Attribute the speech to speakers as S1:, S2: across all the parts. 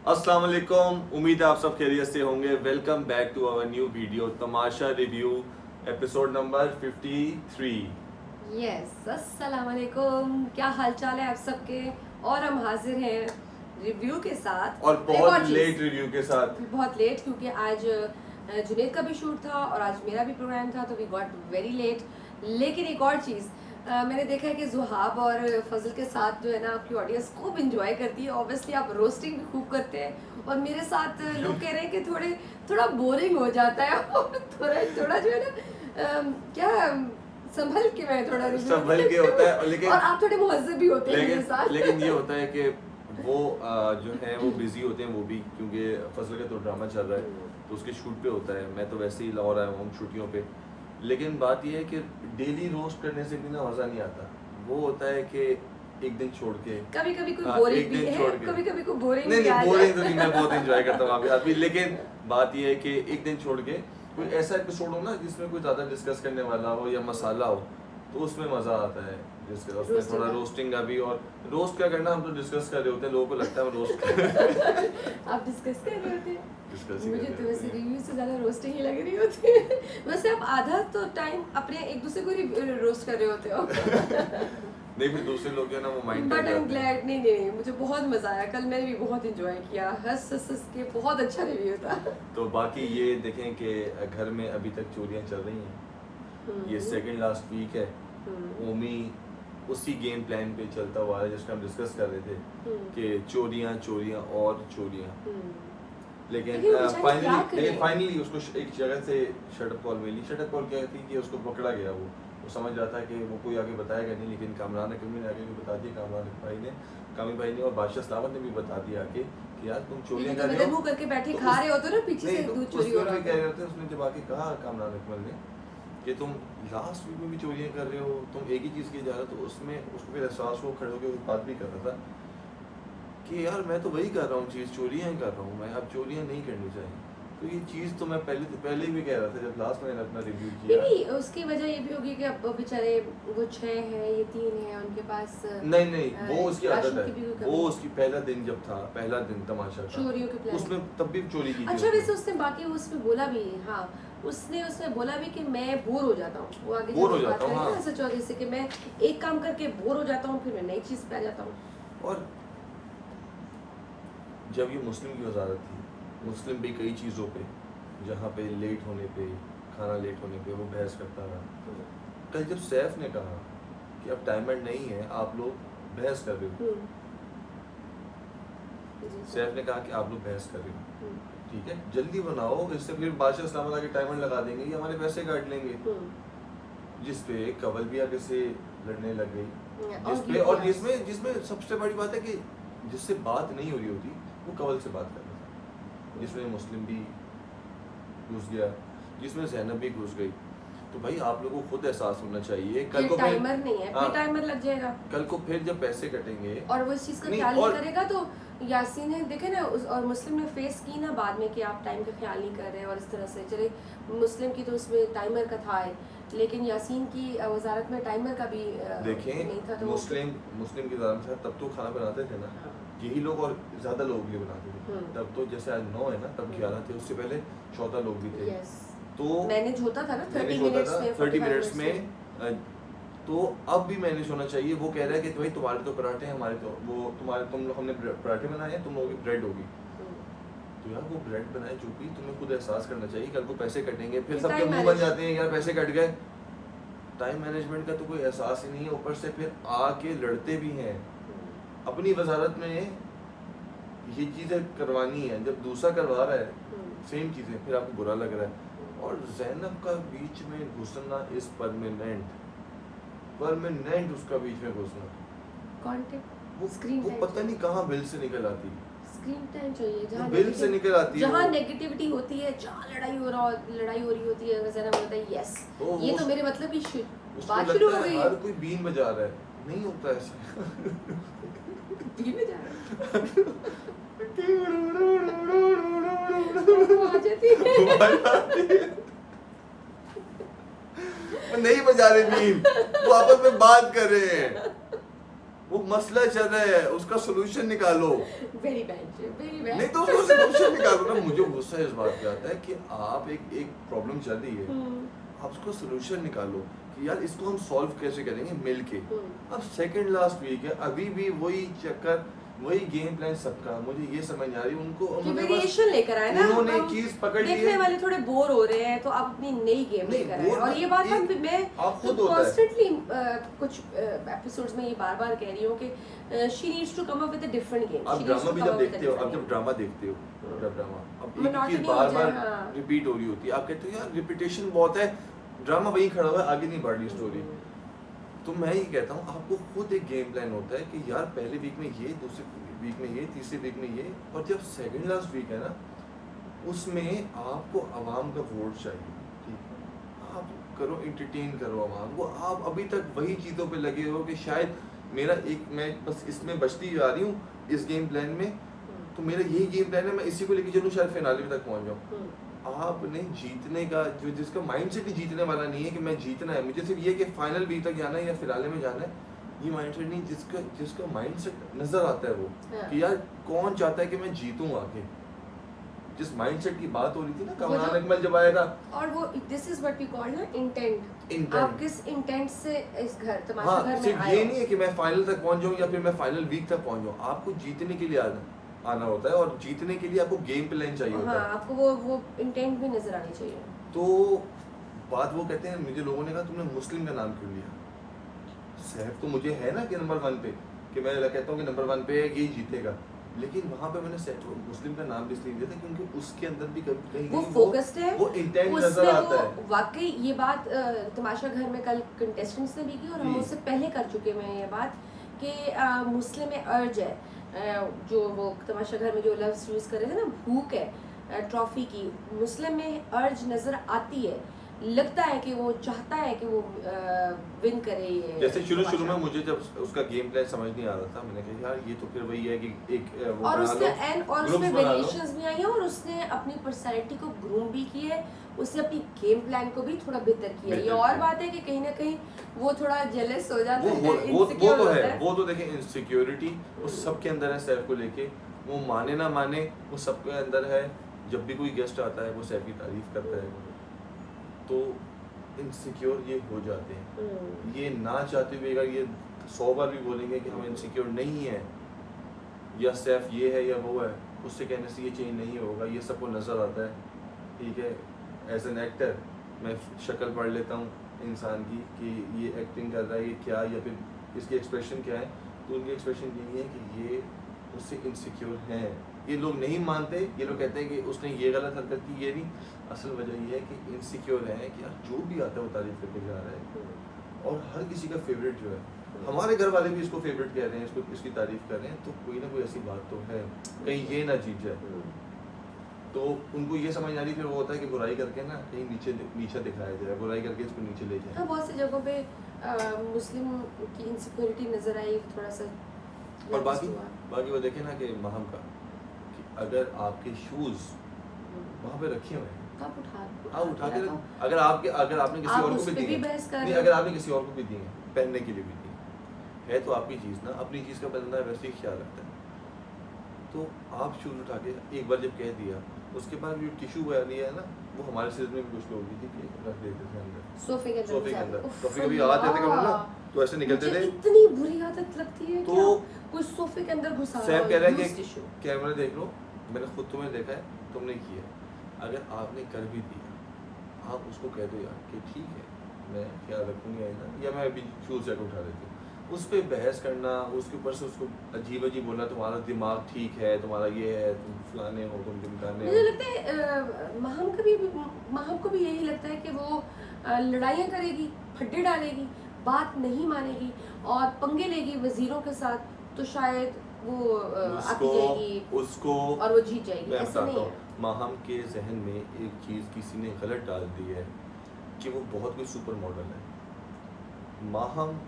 S1: अस्सलाम वालेकुम, उम्मीद है आप सब खैरियत से होंगे। Welcome back to our new video Tamasha review episode number 53।
S2: Yes अस्सलाम वालेकुम, क्या हाल चाल है आप सबके। और हम हाजिर हैं रिव्यू के साथ
S1: और
S2: एक
S1: बहुत
S2: चीज़।
S1: लेट रिव्यू के साथ।
S2: बहुत लेट क्योंकि आज जुनेद का भी शूट था और आज मेरा भी प्रोग्राम था, तो वी गॉट वेरी लेट। लेकिन एक और चीज़ मैंने देखा है कि जुहाब और फजल के साथ जो है ना, आपकी ऑडियंस खूब इंजॉय करती है। ऑब्वियसली आप रोस्टिंग भी खूब करते हैं और मेरे साथ लोग कह रहे हैं कि थोड़ा बोरिंग हो जाता है और थोड़ा जो है ना क्या संभल के मैं थोड़ा review
S1: संभल के होता है, लेकिन
S2: और आप थोड़े मुहज़्ज़ब भी होते हैं मेरे साथ।
S1: लेकिन ये होता है कि वो जो है वो बिजी होते हैं, वो भी क्योंकि फसल का तो ड्रामा चल रहा है तो उसके शूट पे होता है। मैं तो वैसे ही लाहौर आया हूँ छुट्टियों पे। लेकिन बात ये है कि डेली रोस्ट करने से भी ना मज़ा नहीं आता। वो होता है कि एक दिन छोड़ के,
S2: कभी कभी कोई
S1: हाँ,
S2: बोरिंग
S1: एक
S2: भी
S1: दिन
S2: है,
S1: छोड़ के।
S2: कभी कभी कोई बोरिंग
S1: नहीं
S2: भी आ
S1: नहीं, बोरिंग
S2: जाए।
S1: तो नहीं, मैं बहुत एंजॉय करता हूँ आपके साथ भी। लेकिन बात ये है कि एक दिन छोड़ के कोई ऐसा एपिसोड हो ना जिसमें कोई ज़्यादा डिस्कस करने वाला हो या मसाला हो, तो उसमें मज़ा आता है। जिसके उसमें
S2: रोस्टिंग
S1: थोड़ा
S2: का।
S1: रोस्टिंग का भी, और रोस्ट क्या करना, हम तो डिस्कस कर रहे होते हैं, लोगों को लगता है हम रोस्ट कर रहे हैं।
S2: आप डिस्कस कर रहे होते हैं।
S1: डिस्कस ही
S2: मुझे
S1: कर
S2: तो
S1: रहे
S2: वैसे
S1: होते हैं।
S2: रिव्यू से ज़्यादा रोस्टिंग ही लग रही होती है। वैसे आप आधा तो टाइम अपने एक दूसरे को रोस्ट कर रहे होते हो।
S1: नहीं, फिर दूसरे लोग जो है ना वो माइंड
S2: बट
S1: कर
S2: आई एम
S1: जाते हैं।
S2: ग्लैड। नहीं, मुझे बहुत मज़ा आया। कल मैंने भी बहुत इंजॉय किया, हंस के बहुत अच्छा रिव्यू था।
S1: तो बाकी ये देखें कि घर में अभी तक चोरियां चल रही हैं। ये सेकंड लास्ट वीक है। ओमी उसी गेम प्लान पे चलता हुआ है जिसका हम डिस्कस कर रहे थे कि चोरियां और चोरियां। लेकिन
S2: लेकिन वो बेचारे क्या करें?
S1: फाइनली उसको एक जगह से शटअप कॉल मिली। शटअप कॉल क्या थी कि उसको पकड़ा गया। वो समझ रहा था कि वो कोई आगे बताएगा नहीं, लेकिन कामरान अकरमी ने आगे भी बता दिया, कामी भाई ने और बादशाह सलामत ने भी बता दिया आके कि यार तुम चोरियां कर रहे हो।
S2: मुंह करके बैठे
S1: तो
S2: खा
S1: उस-
S2: रहे होते हो ना, पीछे से
S1: नहीं, तो
S2: दूध चोरी हो
S1: उसमें
S2: रहा
S1: भी कह रहे
S2: था।
S1: होते हैं, उसने जब आके कहा कामरान अकमल ने कि तुम लास्ट वीक में भी चोरियां कर रहे हो, तुम एक ही चीज़ की जा रहे हो, तो उसमें उसको फिर एहसास हो, खड़े होकर बात भी कर रहा था कि यार मैं तो वही कर रहा हूँ चीज़, चोरियां ही कर रहा हूँ मैं, अब चोरियां नहीं करनी चाहिए। तो ये चीज़ तो मैं पहले भी कह रहा था जब लास्ट मैंने अपना रिव्यू किया।
S2: नहीं, उसकी वजह ये भी होगी कि अब वो बेचारे वो 6 हैं, ये 3 हैं, उनके पास
S1: नहीं, वो उसकी
S2: राशन
S1: आदत
S2: की भी कोई
S1: है।
S2: कमी
S1: वो
S2: नहीं।
S1: उसकी पहला दिन जब था, पहला दिन तमाशा था,
S2: चोरियों के प्लान।
S1: उसमें तब भी चोरी की थी
S2: अच्छा, वैसे
S1: उसने।
S2: उसने बाकी उसमें बोला भी, हाँ, उसने बोला भी कि मैं बोर हो जाता हूँ। वो आगे
S1: बोर
S2: जब
S1: हो
S2: बात
S1: जाता हूँ,
S2: करेंगे
S1: हाँ।
S2: ना सच वाली से, कि मैं एक काम करके बोर हो जाता हूँ, फिर मैं नई चीज़ पे आ जाता हूँ।
S1: और जब ये मुस्लिम की वजारत थी, मुस्लिम भी कई चीज़ों पे, जहाँ पे लेट होने पे, खाना लेट होने पे वो बहस करता रहा। कल जब सैफ ने कहा कि अब टाइमर नहीं है, आप लोग बहस कर रहे हो,
S2: जी,
S1: सैफ ने कहा कि आप लोग बहस कर रहे हो,
S2: हम्म,
S1: ठीक है जल्दी बनाओ, इससे फिर बादशाह इस्लाम आके टाइमर लगा देंगे, ये हमारे पैसे काट लेंगे। जिस पे कवल भी आगे से लड़ने लग गई, जिस पे, और जिसमें सबसे बड़ी बात है कि जिससे बात नहीं हो रही होती वो कवल से बात कर रहा था, जिसमें मुस्लिम भी घुस गया, जिसमें ज़ैनब भी घुस गई। तो भाई आप लोगों को खुद एहसास होना चाहिए। कल को
S2: टाइमर नहीं है,
S1: हाँ,
S2: फिर टाइमर लग जाएगा
S1: कल को फिर जब पैसे कटेंगे
S2: और वो इस चीज़ का
S1: नहीं,
S2: ख्याल नहीं
S1: और
S2: करेगा। तो यासीन है, देखे ना, और मुस्लिम ने फेस की ना बाद में कि आप टाइम का ख्याल नहीं कर रहे, और इस तरह से चले मुस्लिम की तो उसमें टाइमर का था है, लेकिन यासीन की वजारत में टाइमर का भी नहीं था।
S1: देखें,
S2: तो
S1: मुस्लिम की ज़ात से तब तो खाना बनाते थे ना,
S2: हाँ।
S1: यही लोग और ज़्यादा लोग भी बनाते थे। तब तो जैसे आज 9 है ना, तब 11 थे, उससे पहले 14 लोग भी थे।
S2: यस,
S1: तो
S2: मैनेज होता था ना 30
S1: मैनेज होता
S2: मिनट्स
S1: था
S2: में,
S1: 30
S2: 45
S1: मिनट्स में। तो अब भी मैनेज होना चाहिए। वो कह रहा है कि भाई तुम्हारे तो पराठे हैं, हमारे तो वो हमने पराठे बनाए हैं, तुम लोगों की ब्रेड होगी। तो यार वो ब्रेड बनाए जो भी, तुम्हें खुद एहसास करना चाहिए। कल को पैसे कटेंगे, फिर सबके
S2: टाइम
S1: मुंह बन
S2: मैनेज।
S1: जाते हैं यार पैसे कट गए। टाइम मैनेजमेंट का तो कोई एहसास ही नहीं है, ऊपर से फिर आके लड़ते भी हैं। अपनी वजारत में ये चीज़ें करवानी है, जब दूसरा करवा रहा है सेम चीज़ें, फिर आपको बुरा लग रहा है। और ज़ैनब का बीच में घुसना इस परमानेंट उसका बीच में घुसना,
S2: कंटेंट स्क्रीन
S1: वो
S2: टाइम
S1: पता नहीं कहाँ बिल से निकल आती है।
S2: स्क्रीन टाइम चाहिए, जहाँ
S1: बिल से निकल आती है
S2: जहाँ
S1: वो।
S2: नेगेटिविटी होती है, जहाँ लड़ाई हो रही होती है, अगर जरा बोलता है यस,
S1: तो
S2: ये
S1: वो
S2: तो मेरे मतलब की
S1: उसको
S2: बात शुरू
S1: लगता
S2: हो
S1: है
S2: गई
S1: हर
S2: है।
S1: कोई बीन बजा रहा है, नहीं होता ऐसा।
S2: बीन में जा रहा है। वो आ जाती है।
S1: वो नहीं बजा रहे बीन, वो आपस में बात कर रहे हैं, वो मसला चल रहा है, उसका सोल्यूशन निकालो।
S2: वेरी बैड मैं
S1: नहीं तो उसको सोल्यूशन निकालो ना। मुझे गुस्सा इस बात पे आता है कि आप एक प्रॉब्लम चल रही है, आप उसको सोल्यूशन निकालो कि यार इसको हम सॉल्व कैसे करेंगे मिलके। अब सेकंड लास्ट वीक है, अभी भी वही चक्कर, वही गेम प्लान सबका। मुझे ये समझ नहीं आ रही उनको,
S2: वेरिएशन लेकर आए ना,
S1: उन्होंने चीज पकड़ ली है।
S2: देखने वाले थोड़े बोर हो रहे हैं तो आप अपनी नई गेम लेकर आए। और ये बात मैं कॉन्स्टेंटली कुछ एपिसोड्स में ये बार-बार कह रही हूँ कि she needs to come up with a different game.
S1: आप ड्रामा भी जब देखते हो, आप जब ड्रामा देखते हो, जब ड्रामा अब एक चीज बार-बार रिपीट हो रही होती है, आप कहते हो यार रिपीटेशन बहुत है, ड्रामा वहीं खड़ा हुआ है, आगे नहीं बढ़ रही स्टोरी। तो मैं ये कहता हूँ आपको खुद एक गेम प्लान होता है कि यार पहले वीक में ये, दूसरे वीक में ये, तीसरे वीक में ये, और जब सेकंड लास्ट वीक है ना उसमें आपको आवाम का वोट चाहिए। ठीक है, आप करो, एंटरटेन करो आवाम को। आप अभी तक वही चीज़ों पे लगे हो कि शायद मेरा मैं बस इसमें बचती जा रही हूँ इस गेम प्लान में, तो मेरा यही गेम प्लान है, मैं इसी को लेके चलूँ, शायद फिनाले तक पहुँच जाऊँ। आपने जीतने का जो, जिसका माइंडसेट ही जीतने वाला नहीं है कि मैं जीतना है, मुझे सिर्फ ये कि फाइनल बी तक जाना है या फिनाले में जाना है, ये माइंडसेट नहीं। जिसका माइंडसेट नजर आता है वो कि यार कौन चाहता है कि मैं जीतूं आके, जिस माइंडसेट की बात हो रही थी ना कमरान अकमल जब आया था, और
S2: वो this is what we call ना इंटेंट। आप किस इंटेंट से इस घर तमाशा घर में
S1: सिर्फ ये नहीं है कि मैं फाइनल तक पहुंच जाऊं या फिर मैं फाइनल वीक तक पहुंच जाऊं। आपको जीतने के लिए आना होता है, और जीतने के लिए आपको गेम प्लान चाहिए होता है।
S2: आपको वो इंटेंट भी नजर आनी चाहिए।
S1: तो बात वो कहते हैं, मुझे लोगों ने कहा तुमने मुस्लिम का नाम क्यों लिया? सैफ तो मुझे है ना कि नंबर 1 पे, कि मैं कहता हूँ कि नंबर 1 पे यही जीतेगा, लेकिन वहाँ पे मैंने सैफ मुस्लिम का नाम इसलिए लिया था क्योंकि उसके अंदर भी कहीं
S2: वो फोकस्ड है,
S1: वो इंटेंट नजर आता है।
S2: वाकई ये बात तमाशा घर में कल कंटेस्टेंट्स ने भी की और हम उससे पहले कर चुके हैं ये बात कि मुस्लिम में अर्ज है, जो वो तमाशा घर में जो लफ्ज़ यूज़ कर रहे थे ना, भूख है ट्रॉफी की, मुस्लिम में अर्ज नज़र आती है, लगता है कि वो चाहता है कि वो विन करे। ये
S1: जैसे शुरू में मुझे जब उसका गेम प्लान समझ नहीं आ रहा था, मैंने कहा यार ये तो फिर वही है कि एक वो
S2: और उसमें वेरिएशंस भी आई हैं और उसने अपनी पर्सनैलिटी को ग्रूम भी की है, उसने अपनी गेम प्लान को भी थोड़ा बेहतर किया है। ये और बात है कि कहीं ना कहीं वो थोड़ा जेलस हो जाता है,
S1: वो तो है, वो तो देखें इनसिक्योरिटी वो सबके अंदर है सैफ को लेके, वो माने ना माने वो सबके अंदर है। जब भी कोई गेस्ट आता है वो सैफ की तारीफ करता है, तो इनसिक्योर ये हो जाते हैं। ये ना चाहते हुए अगर ये 100 बार भी बोलेंगे कि हम इनसिक्योर नहीं है या सैफ ये है या वो है, उससे कहने से ये चेंज नहीं होगा। ये सबको नज़र आता है, ठीक है। एज एन एक्टर मैं शक्ल पढ़ लेता हूँ इंसान की कि ये एक्टिंग कर रहा है, ये क्या, या फिर इसके एक्सप्रेशन क्या है। तो उनके एक्सप्रेशन यही है कि ये उससे इनसिक्योर हैं। ये लोग नहीं मानते, ये लोग कहते हैं कि उसने ये गलत हरकत की, ये नहीं। असल वजह ये है कि इनसिक्योर है कि यार जो भी आता है वो तारीफ करके जा रहा है, और हर किसी का फेवरेट जो है, हमारे घर वाले भी इसको फेवरेट कह रहे हैं, इसको इसकी तारीफ कर रहे हैं, तो कोई ना कोई ऐसी बात तो है, कहीं ये ना जीत जाए। तो उनको ये समझ आ रही, फिर वो होता है कि बुराई करके ना कहीं नीचे दिखाया जाए, बुराई करके इसको नीचे ले जाए।
S2: बहुत सी जगहों पे मुस्लिम की इनसिक्योरिटी नजर आई थोड़ा सा।
S1: और बाकी वो देखे ना कि महम का, कि अगर आपके शूज वहाँ पे रखे हुए हैं, आप उठा के अगर आपने किसी और को भी दिए नहीं, अगर आपने किसी और को भी दिए पहनने के लिए भी दिए है, तो आपकी चीज़ ना, अपनी चीज़ का बंदा वैसे ही ख्याल रखता है। तो आप शूज उठा के एक बार जब कह दिया, उसके बाद जो टिश्यू लिया है ना, वो हमारे सीजन में भी कुछ लोग भी थे कि रख देते थे अंदर, सोफे के अंदर। सोफे कभी आ जाते थे ना, तो ऐसे निकलते थे।
S2: इतनी बुरी आदत लगती है
S1: तो
S2: कोई सोफे के अंदर घुसा रहा है।
S1: सैफ कह रहा है कि कैमरा देख लो, मैंने खुद तुम्हें देखा है, तुमने किया। अगर आपने कर भी दिया, आप उसको कह दो यार कि ठीक है, मैं ख्याल रखूँगी आइंदा, या मैं अभी शूज जैक उठा देती हूँ। उस पर बहस करना, उसके ऊपर से उसको अजीब बोलना, तुम्हारा दिमाग ठीक है, तुम्हारा ये है, तुम फलाने हो, तुम ढिमकाने हो।
S2: मुझे लगता है महम को भी यही लगता है कि वो लड़ाइयाँ करेगी, फड्डे डालेगी, बात नहीं मानेगी और पंगे लेगी वजीरों के साथ, तो शायद वो आती जाएगी उसको और वो जीत जाएगी। ऐसा नहीं है।
S1: महम के जहन में एक चीज़ किसी ने गलत डाल दी है कि वो बहुत कोई सुपर मॉडल है। महम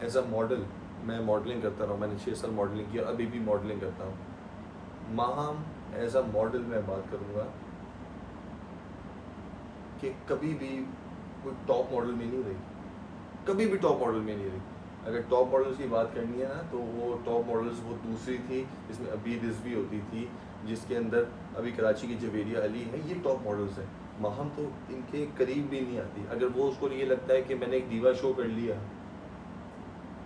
S1: एज अ मॉडल, मैं मॉडलिंग करता रहा, मैंने 6 साल मॉडलिंग किया, अभी भी मॉडलिंग करता हूँ। महम एज अ मॉडल मैं बात करूँगा कि कभी भी कोई टॉप मॉडल में नहीं रही, कभी भी टॉप मॉडल में नहीं रही। अगर टॉप मॉडल्स की बात करनी है ना, तो वो टॉप मॉडल्स वो दूसरी थी, जिसमें अबी रिजवी होती थी, जिसके अंदर अभी कराची की जवेरिया अली है, ये टॉप मॉडल्स हैं। माहम तो इनके करीब भी नहीं आती। अगर वो उसको ये लगता है कि मैंने एक दीवा शो कर लिया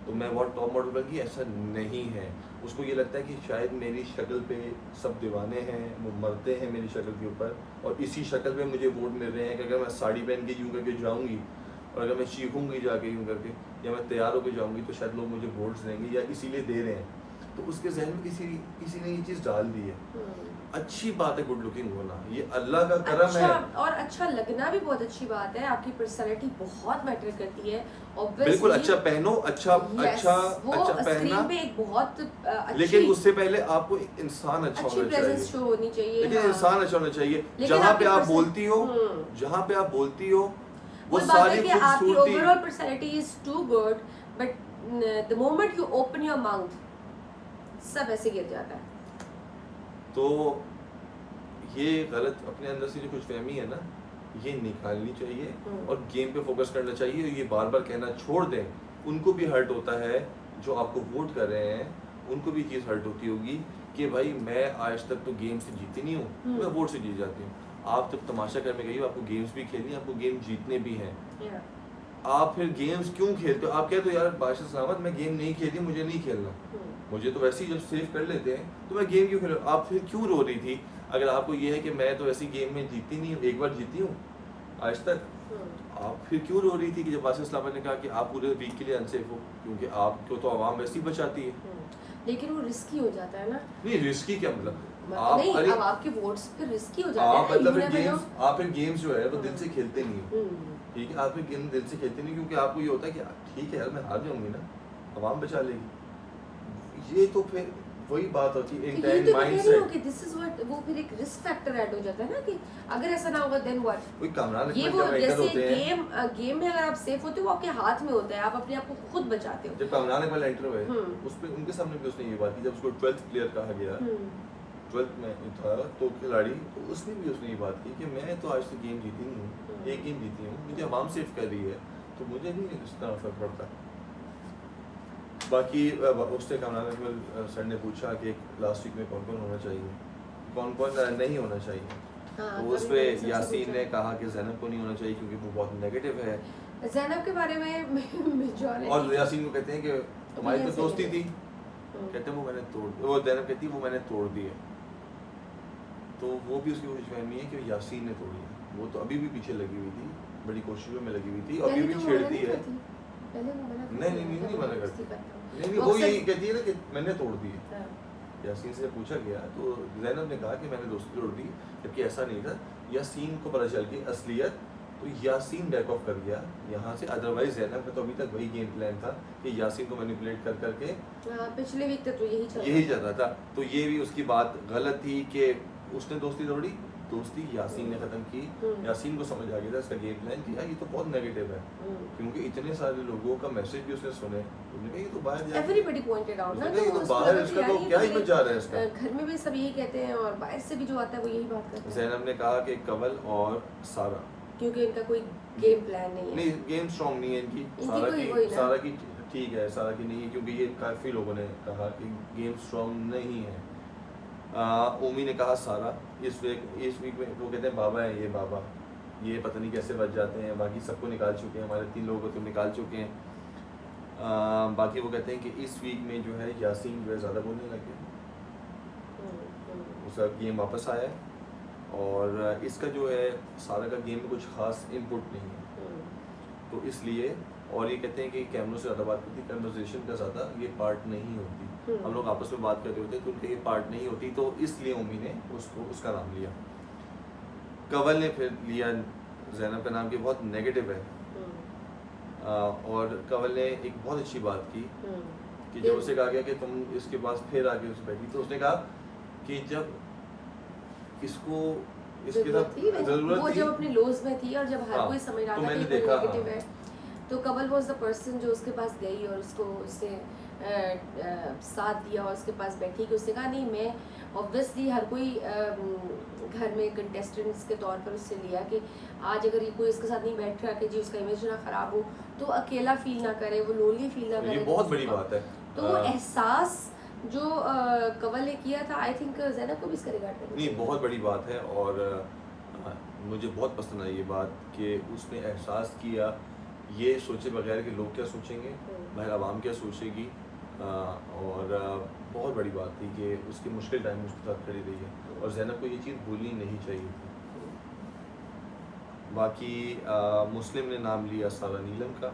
S1: तो मैं बहुत टॉप मॉडल बन गई, ऐसा नहीं है। उसको ये लगता है कि शायद मेरी शक्ल पे सब दीवाने हैं, वो मरते हैं मेरी शक्ल के ऊपर, और इसी शक्ल पे मुझे वोट मिल रहे हैं कि अगर मैं साड़ी पहन के यूँ करके जाऊँगी और अगर मैं चीखूँगी जाके यूँ करके, या मैं तैयार होकर जाऊँगी तो शायद लोग मुझे वोट्स देंगे, या इसीलिए दे रहे हैं। तो उसके जहन में किसी ने ये चीज़ डाल दी है। अच्छी बात है गुड लुकिंग होना, ये अल्लाह का करम
S2: अच्छा,
S1: है।
S2: और अच्छा लगना भी बहुत अच्छी बात है। आपकी पर्सनालिटी बहुत मैटर करती है
S1: बिल्कुल, अच्छा पहनो, अच्छा
S2: पहनना
S1: पहनना,
S2: पे एक बहुत
S1: लेकिन उससे पहले आपको एक इंसान अच्छा
S2: अच्छी
S1: होना
S2: प्रेजेंस
S1: चाहिए।
S2: शो होनी चाहिए।
S1: लेकिन
S2: हाँ।
S1: इंसान अच्छा होना चाहिए।
S2: लेकिन
S1: जहाँ
S2: आपकी
S1: पे आप
S2: पर्सन-
S1: बोलती हो, जहाँ पे आप बोलती हो वो
S2: बात है
S1: सारी
S2: कि आपकी
S1: खूबसूरती,
S2: overall personality is too good, but the moment you open your mouth सब ऐसे गिर जाता है।
S1: तो ये गलत अपने अंदर से जो कुछ फहमी है ना, ये निकालनी चाहिए और गेम पे फोकस करना चाहिए। ये बार बार कहना छोड़ दें। उनको भी हर्ट होता है जो आपको वोट कर रहे हैं, उनको भी चीज़ हर्ट होती होगी कि भाई मैं आज तक तो गेम से जीती नहीं हूँ, मैं वोट से जीत जाती हूँ। आप जब तमाशा करने गई हो, आपको गेम्स भी खेलनी है, आपको गेम जीतने भी हैं। आप फिर गेम्स क्यों खेलते हो? आप कहते हो यार बादशाह सलामत मैं गेम नहीं खेलती, मुझे नहीं खेलना, मुझे तो वैसे ही जब सेव कर लेते हैं तो मैं गेम क्यों खेल। आप फिर क्यों रो रही थी अगर आपको ये है कि मैं तो ऐसी गेम में जीती नहीं हूँ, एक बार जीती हूँ आज तक? आप फिर क्यों रो रही थी कि जब बादशाह सलामत ने कहा कि आप पूरे वीक के लिए अनसेफ हो, क्योंकि आपको तो आवाम वैसे ही बचाती है।
S2: लेकिन वो रिस्की हो जाता है ना।
S1: नहीं रिस्की क्या मतलब,
S2: आप नहीं, अब आपके वोट्स फिर रिस्की हो जाते हैं।
S1: आप फिर गेम्स जो है वो दिल से खेलते नहीं हो, ठीक है? आप फिर गेम दिल से खेलते नहीं क्योंकि आपको ये होता है कि ठीक है यार मैं हार जाऊंगी ना, आवाम बचा लेगी। ये तो फिर वही बात होती है intent mindset.
S2: This is what, वो फिर एक रिस्क फैक्टर ऐड हो जाता है ना कि अगर ऐसा ना होगा देन व्हाट।
S1: कोई कामरान
S2: ये वो जैसे गेम में अगर आप सेफ होते हो वो आपके हाथ में होता है, आप अपने आप को खुद बचाते हो।
S1: जब कामरान इकबाल एंटर हुए उस पे उनके सामने भी उसने ये बात की, जब उसको 12th प्लेयर कहा गया, 12th में था तो खिलाड़ी, तो उसने भी ये बात की कि मैं तो आज तक गेम जीती नहीं हूँ, एक गेम जीती हूँ, मुझे आवाम सेफ कर रही है तो मुझे नहीं इस तरह फर्क पड़ता। बाकी उससे कामरान इकबाल सर ने पूछा कि लास्ट वीक में कौन कौन होना चाहिए, कौन कौन नहीं होना चाहिए। तो उस पर यासीन ने कहा कि ज़ैनब को नहीं होना चाहिए क्योंकि वो बहुत नेगेटिव है।
S2: ज़ैनब के बारे में
S1: और यासीन को कहते हैं कि तुम्हारी तो दोस्ती थी, कहते हैं वो मैंने तोड़, वो ज़ैनब कहती है वो मैंने तोड़ दी है। तो वो भी उसकी खुशफहमी है कि यासीन ने तोड़ी है। वो तो अभी भी पीछे लगी हुई थी, बड़ी कोशिशों में लगी हुई थी, अभी भी छेड़ती है। नहीं मना करती, नहीं वो यही कहती है ना कि मैंने तोड़ दी है। यासीन से पूछा गया तो ज़ैनब ने कहा कि मैंने दोस्ती तोड़ दी, जबकि ऐसा नहीं था। यासीन को पता चल गई असलियत, तो यासीन बैक ऑफ कर गया यहाँ से। अदरवाइज ज़ैनब का तो अभी तक वही गेम प्लान था कि यासीन को मैनिपुलेट कर करके
S2: पिछले वीक तक तो
S1: यही चल रहा था। तो ये भी उसकी बात गलत थी कि उसने दोस्ती तोड़ी, दोस्ती यासीन ने खत्म की। यासीन को समझ आ गया था इसका गेम प्लान कि यार ये तो बहुत नेगेटिव है, क्योंकि इतने सारे लोगों का मैसेज भी उसने सुने, उन्होंने कहा ये तो बाहर जा,
S2: एवरीबॉडी पॉइंटेड आउट ना,
S1: ये तो बाहर इसका तो क्या ही जा रहा है इसका।
S2: घर में भी सब यही कहते हैं और बाहर से भी जो आता है वो यही बात करते हैं।
S1: ज़ैनब ने कहा कि कवल और सारा,
S2: क्योंकि इनका कोई गेम प्लान नहीं है,
S1: नहीं गेम स्ट्रांग नहीं है इनकी। सारा की ठीक है, सारा की नहीं है क्योंकि ये काफ़ी लोगों ने कहा कि गेम स्ट्रांग नहीं है। ओमी ने कहा सारा। इस वीक में वो कहते हैं बाबा है ये, बाबा ये पता नहीं कैसे बच जाते हैं, बाकी सबको निकाल चुके हैं, हमारे 3 लोगों को तो निकाल चुके हैं। बाकी वो कहते हैं कि इस वीक में जो है यासीन जो है ज़्यादा बोलने लग गया, उसका गेम वापस आया है और इसका जो है सारा का गेम में कुछ खास इनपुट नहीं है, तो इसलिए। और ये कहते हैं कि कैमरों से ज़्यादा बात करती, कन्वर्सेशन का ज़्यादा ये पार्ट नहीं होती। हम लोग आपस में बात कर रहे होते तो उनके ये पार्ट नहीं होती, तो इसलिए ओमी ने उसका नाम लिया। कवल ने फिर लिया ज़ैनब का नाम कि बहुत नेगेटिव है। और कवल ने एक बहुत अच्छी बात की कि जब उसे कहा गया कि तुम इसके पास फिर आके उसे बैठी, तो उसने कहा कि जब इसको इसके साथ
S2: जरूरत थी, जब अपने लोज में थी और जब हर कोई समझ रहा था कि नेगेटिव है, तो कवल वाज द पर्सन जो उसके पास गई और उसको उससे साथ दिया और उसके पास बैठी कि उसने कहा नहीं मैं ऑब्वियसली हर कोई घर में कंटेस्टेंट्स के तौर पर उससे लिया कि आज अगर ये कोई इसके साथ नहीं बैठ रहा कि जी उसका इमेज ना ख़राब हो, तो अकेला फील ना करे, वो लोनली फील ना करे।
S1: ये बहुत बड़ी बात है।
S2: तो वो एहसास जो कंवल ने किया था, आई थिंक ज़ैनब को भी इसका रिगार्ड करना
S1: नहीं,
S2: चाहिए।
S1: बहुत बड़ी बात है। और मुझे बहुत पसंद आई ये बात कि उसने एहसास किया, ये सोचे बगैर कि लोग क्या सोचेंगे, बाहर आवाम क्या सोचेगी। और बहुत बड़ी बात थी कि उसके मुश्किल टाइम में उसके साथ खड़ी रही है, और ज़ैनब को ये चीज़ भूलनी नहीं चाहिए थी। बाकी मुस्लिम ने नाम लिया सारा नीलम का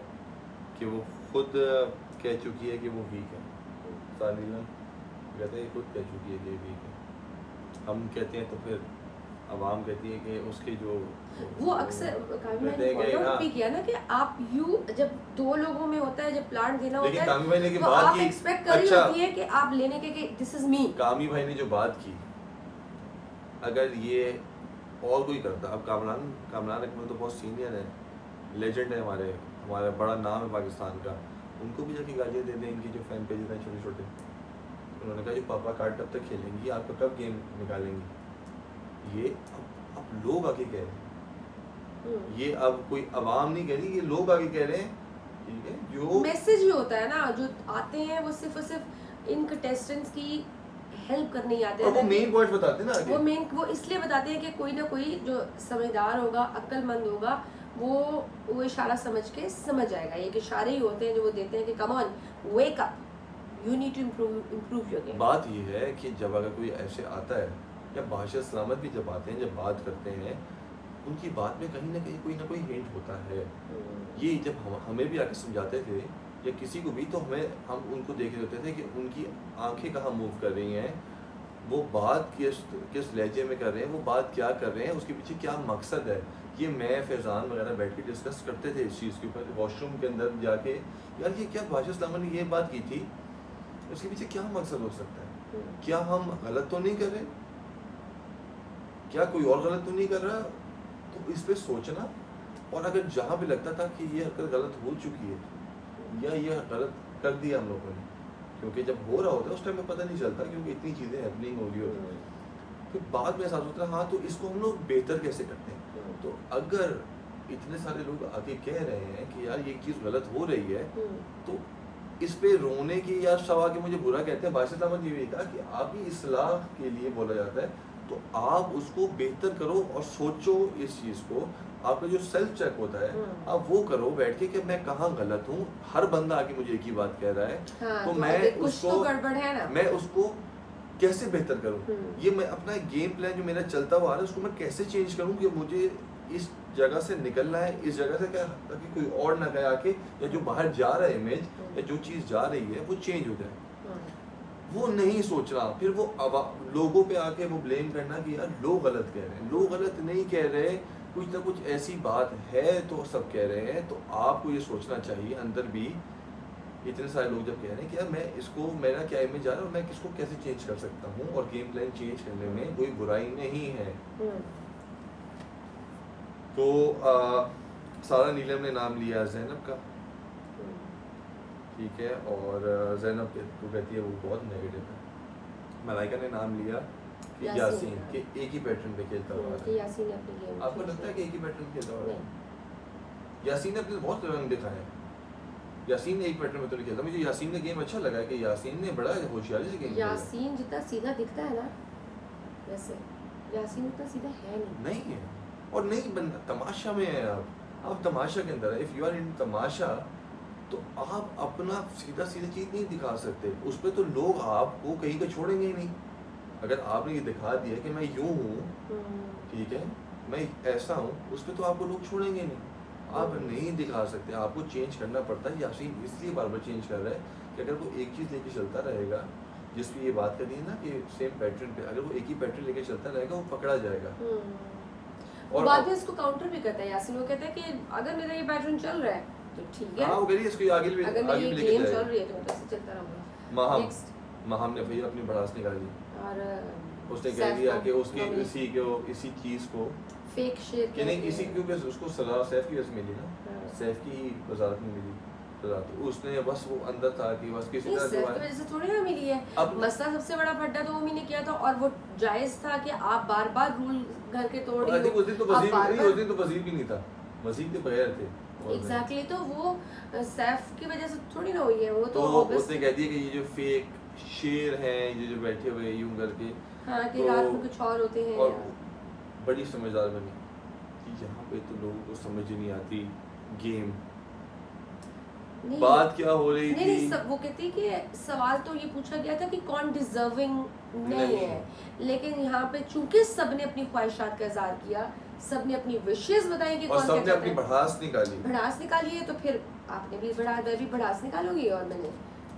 S1: कि वो खुद कह चुकी है कि वो वीक है। सारा नीलम कहते हैं खुद कह चुकी है कि वीक है। हम कहते हैं तो फिर आवाम कहती है कि उसके जो
S2: वो अक्सर कामी भाई
S1: कहते
S2: ने
S1: हैं कि
S2: पॉइंट आउट
S1: हाँ,
S2: भी किया ना कि आप जब दो लोगों में होता है, जब प्लांट देना
S1: लेकिन
S2: होता है,
S1: कामी भाई ने की
S2: तो
S1: बात
S2: आप
S1: की।
S2: एक्सपेक्ट कर रही
S1: अच्छा,
S2: होती है कि आप लेने के कि दिस इज मी।
S1: कामी भाई ने जो बात की, अगर ये और कोई करता, अब कामरान अकमल तो बहुत सीनियर है, लेजेंड है, हमारा बड़ा नाम है पाकिस्तान का, उनको भी जाके गालियाँ दे दें इनकी जो फैन पेज हैं छोटे छोटे। उन्होंने कहा जो पापा कार्ड कब तक खेलेंगी, आपका कब गेम निकालेंगी। ये अब लोग आके कह रहे हैं, ये अब कोई अवाम नहीं कह रही, ये लोग आगे कह रहे हैं। ठीक है, जो
S2: मैसेज ही होता है ना, जो आते हैं वो सिर्फ और सिर्फ इन कंटेस्टेंट्स की हेल्प करने ही आते
S1: और वो
S2: हैं।
S1: मेन पॉइंट बताते हैं ना आगे।
S2: वो इसलिए बताते हैं कि कोई ना कोई जो समझदार होगा, अक्लमंद होगा, वो इशारा समझ के समझ जाएगा। ये कि इशारे ही होते हैं जो वो देते हैं कि come on wake up, you need to improve your game.
S1: बात ये है कि जब अगर कोई ऐसे आता है, या बादशाह सलामत भी जब आते हैं, जब बात करते हैं, उनकी बात में कहीं ना कोई हिंट होता है। ये जब हमें भी आके समझाते थे या किसी को भी, तो हम उनको देख रहे होते थे कि उनकी आंखें कहाँ मूव कर रही हैं, वो बात किस लहजे में कर रहे हैं, वो बात क्या कर रहे हैं, उसके पीछे क्या मकसद है। ये मैं फैज़ान वगैरह बैठ के डिस्कस करते थे इस चीज़ के ऊपर, वॉशरूम के अंदर जाके, यार ये क्या बादशाह सलामत ने ये बात की थी, उसके पीछे क्या मकसद हो सकता है। क्या हम गलत तो नहीं कर रहे, क्या कोई और गलत तो नहीं कर रहा। तो इस पे सोचना, और अगर जहाँ भी लगता था कि ये हरकत गलत हो चुकी है या ये गलत कर दिया हम लोगों ने, क्योंकि जब हो रहा होता है उस टाइम में पता नहीं चलता, क्योंकि इतनी चीज़ें हैपनिंग हो रही होती है। फिर बाद में एहसास होता है, हाँ तो इसको हम लोग बेहतर कैसे करते हैं। तो अगर इतने सारे लोग आके कह रहे हैं कि यार ये चीज़ गलत हो रही है, तो इस पे रोने की, या सब आके मुझे बुरा कहते हैं, बादशाह सलामत ये भी कहा कि आपकी इस्लाह के लिए बोला जाता है, तो आप उसको बेहतर करो और सोचो इस चीज़ को। आपका जो सेल्फ चेक होता है, आप वो करो बैठ के कि मैं कहाँ गलत हूँ। हर बंदा आके मुझे एक ही बात कह रहा है,
S2: हाँ,
S1: तो
S2: तो
S1: मैं
S2: कुछ
S1: उसको
S2: तो गड़बड़ है ना।
S1: मैं उसको कैसे बेहतर करूँ। ये मैं अपना गेम प्लान जो मेरा चलता हुआ आ रहा है, उसको मैं कैसे चेंज करूँ कि मुझे इस जगह से निकलना है, इस जगह से क्या, ताकि कोई और ना कहे आके, या जो बाहर जा रहा है इमेज या जो चीज़ जा रही है वो चेंज हो जाए। वो नहीं सोच रहा, फिर वो लोगों पे आके वो ब्लेम करना कि यार लोग गलत कह रहे हैं। लोग गलत नहीं कह रहे, कुछ ना कुछ ऐसी बात है तो सब कह रहे हैं। तो आपको ये सोचना चाहिए अंदर भी, इतने सारे लोग जब कह रहे हैं कि यार मैं इसको, मेरा क्या इमेज आ रहा है और मैं किसको कैसे चेंज कर सकता हूँ, और गेम प्लान चेंज करने में कोई बुराई नहीं है। तो सारा नीलम ने नाम लिया ज़ैनब का, ठीक है, और ज़ैनब को कहती है वो बहुत नेगेटिव है। मलाइका ने नाम लिया कि यासीन के एक ही पैटर्न पे खेलता हुआ है।
S2: यासीन ने अपनी गेम,
S1: आपको लगता है कि एक ही पैटर्न खेलता हुआ है? यासीन ने अपने बहुत रंग दिखाए हैं। यासीन ने एक पैटर्न में तो नहीं खेलता। मुझे यासीन का गेम अच्छा लगा है कि यासीन ने बड़ा होशियारी से गेम खेला।
S2: यासीन जितना सीधा दिखता है ना, वैसे यासीन उतना सीधा है
S1: नहीं है, और नहीं बनना, तमाशा में है आप तमाशा के अंदर है। इफ़ यू आर इन तमाशा, तो आप अपना सीधा चीज़ नहीं दिखा सकते। उस पर तो लोग आपको कहीं का छोड़ेंगे ही नहीं। अगर आपने ये दिखा दिया कि मैं यूँ हूँ, ठीक है, मैं ऐसा हूँ, उस पर तो आपको लोग छोड़ेंगे नहीं। आप नहीं दिखा सकते, आपको चेंज करना पड़ता है। यासीन इसलिए बार बार चेंज कर रहा है कि अगर वो एक चीज़ लेके चलता रहेगा, जिस पे ये बात करी है ना कि सेम पैटर्न पे, अगर वो एक ही पैटर्न लेके चलता रहेगा, वो पकड़ा जाएगा।
S2: और बाद में इसको काउंटर भी करता है यासीन। वो कहता है कि अगर मेरा ये पैटर्न चल रहा है तो ठीक है,
S1: हाँ, वो कह रही है इसको आगे भी
S2: अगर मेरी
S1: लेके
S2: गेम
S1: जाएगा।
S2: चल रही है तो मैं ऐसे चलता रहूंगा।
S1: माहम ने फिर अपनी भड़ास निकाली
S2: और
S1: उसने कह दिया कि उसके इसी चीज़ को
S2: फेक शेयर
S1: कि नहीं, इसी क्योंकि उसको सजा सैफ की वजह से मिली ना, सैफ की ही वजारत में मिली सजा, तो उसने बस वो अंदर था कि बस किसी तरह
S2: सैफ की वजह से थोड़ी ना मिली है। मसला सबसे बड़ा फड्डा तो उम्मी ने किया था, और वो जायज़ था कि आप बार बार रूल घर के तोड़ रही हो।
S1: उस दिन तो वजीर भी नहीं था, वजीर के बगैर थे।
S2: एग्जैक्टली, तो वो सैफ की वजह से थोड़ी ना हुई है। वो तो
S1: उसने कह दिया कि ये जो फेक शेर हैं ये जो बैठे हुए यूं करके।
S2: हाँ कि
S1: तो
S2: रात में कुछ और होते हैं।
S1: और बड़ी समझदार बनी कि यहाँ पे तो लोगों को समझ ही नहीं आती गेम।
S2: नहीं
S1: बात क्या हो रही
S2: नहीं
S1: थी?
S2: नहीं सब वो कहती है कि सवाल तो ये पूछा गया था कि कौन डिजर्विंग नहीं
S1: नहीं।
S2: है, लेकिन यहाँ पे चूंकि सबने अपनी ख्वाहिशात का इजहार किया, सबने अपनी विशेष बताई कि
S1: और
S2: कौन क्या
S1: सबने
S2: चाहता
S1: अपनी
S2: है,
S1: भड़ास निकाली।
S2: भड़ास निकाली है, तो फिर आपने भी भी भड़ास निकालोगी और मैंने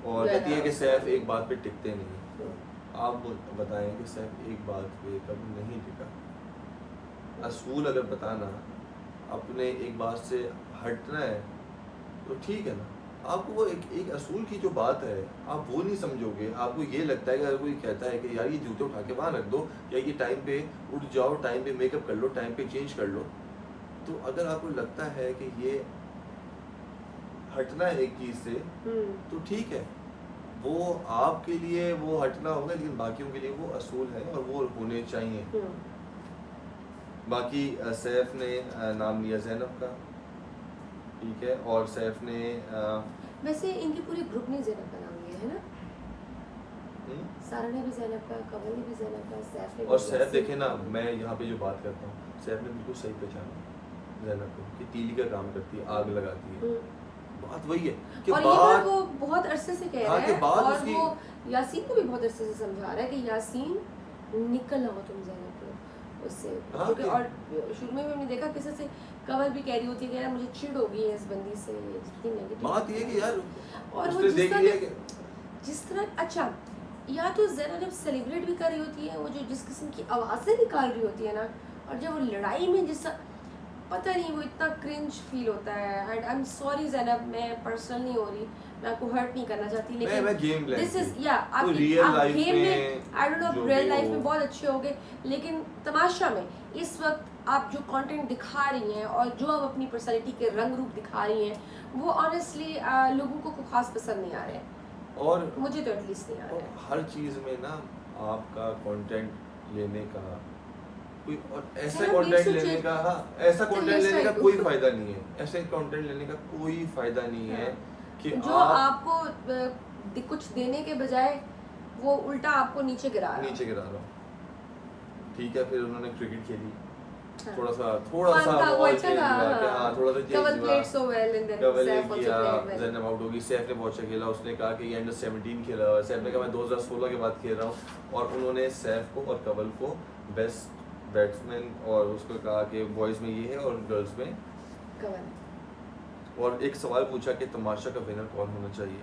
S1: और
S2: जो है
S1: कहती है
S2: ना,
S1: कि सैफ एक बात पे टिकते नहीं।
S2: हम्म,
S1: आप बताएं कि सैफ एक बात पे कब नहीं टिका? असूल अगर बताना, अपने एक बात से हटना है तो ठीक है ना। आपको वो एक असूल की जो बात है आप वो नहीं समझोगे। आपको ये लगता है कि अगर कोई कहता है कि यार ये जूते उठा के वहाँ रख दो, या ये टाइम पे उठ जाओ, टाइम पे मेकअप कर लो, टाइम पे चेंज कर लो, तो अगर आपको लगता है कि ये हटना है एक चीज़ से तो ठीक है, वो आपके लिए वो हटना होगा, लेकिन बाकियों के लिए वो असूल है और वो होने चाहिए। बाकी सैफ ने नाम लिया ज़ैनब का, ठीक है, और सैफ ने
S2: वैसे इनकी पूरी ग्रुप ने ज़ैनब का नाम लिया है ना, सारा ने भी ज़ैनब का, कवल ने भी ज़ैनब का, सैफ ने भी।
S1: और सैफ देखे ना, मैं यहाँ पे जो बात करता हूँ, सैफ ने बिल्कुल सही पहचाना ज़ैनब को कि तीली का काम करती है, आग लगाती है। बात वही है कि
S2: और ये बात वो बहुत अरसे से कह रहा है, और
S1: उसकी...
S2: वो यासीन को भी बहुत अरसे से समझा रहा है कि यासीन निकल आओ तुम ज़ैनब को उससे, क्योंकि और शुरू में हमने देखा किसी से कवल भी कह रही होती है कि यार मुझे चिढ़ हो गई है इस बंदी से, जितनी नेगेटिव
S1: बात ये कि यार
S2: और वो जिस तरह अच्छा, या तो ज़ैनब जब सेलिब्रेट भी कर रही होती है, वो जो जिस किस्म की आवाज़ें निकाल रही होती है ना, और जब वो लड़ाई में जिस पता नहीं वो इतना क्रिंज फील होता है। And I am sorry Zainab, मैं पर्सनल नहीं हो रही, मैं आपको हर्ट नहीं करना चाहती, लेकिन दिस इज या आप गेम में I don't know real life में बहुत अच्छे होंगे, लेकिन तमाशा में इस वक्त आप जो कंटेंट दिखा रही हैं और जो आप अपनी पर्सनालिटी के रंग रूप दिखा रही हैं, वो ऑनेस्टली लोगों को खास पसंद नहीं आ रहे हैं, और मुझे तो एटलीस्ट नहीं आ रहा है।
S1: हर चीज़ में ना आपका कंटेंट लेने का कोई, और ऐसा कंटेंट लेने का, हाँ ऐसा कंटेंट लेने का कोई फायदा नहीं है, ऐसे कंटेंट लेने का कोई फायदा नहीं है कि
S2: जो आपको कुछ देने के बजाय वो उल्टा आपको नीचे गिरा
S1: रहा। ठीक है, फिर उन्होंने क्रिकेट खेली,
S2: हाँ।
S1: थोड़ा सा
S2: अच्छा था,
S1: हाँ थोड़ा सा
S2: कवल played so well and then Saif also played well।
S1: Zainab out होगी, सैफ ने बहुत अच्छा खेला, उसने कहा कि ये अंडर 17 खेला हुआ है, सैफ ने कहा मैं 2016 के बाद खेल रहा हूँ, और उन्होंने सैफ को और कवल को बेस्ट बैट्समैन और उसको कहा कि बॉयज़ में ये है और गर्ल्स में
S2: कवल।
S1: और एक सवाल पूछा कि तमाशा का विनर कौन होना चाहिए।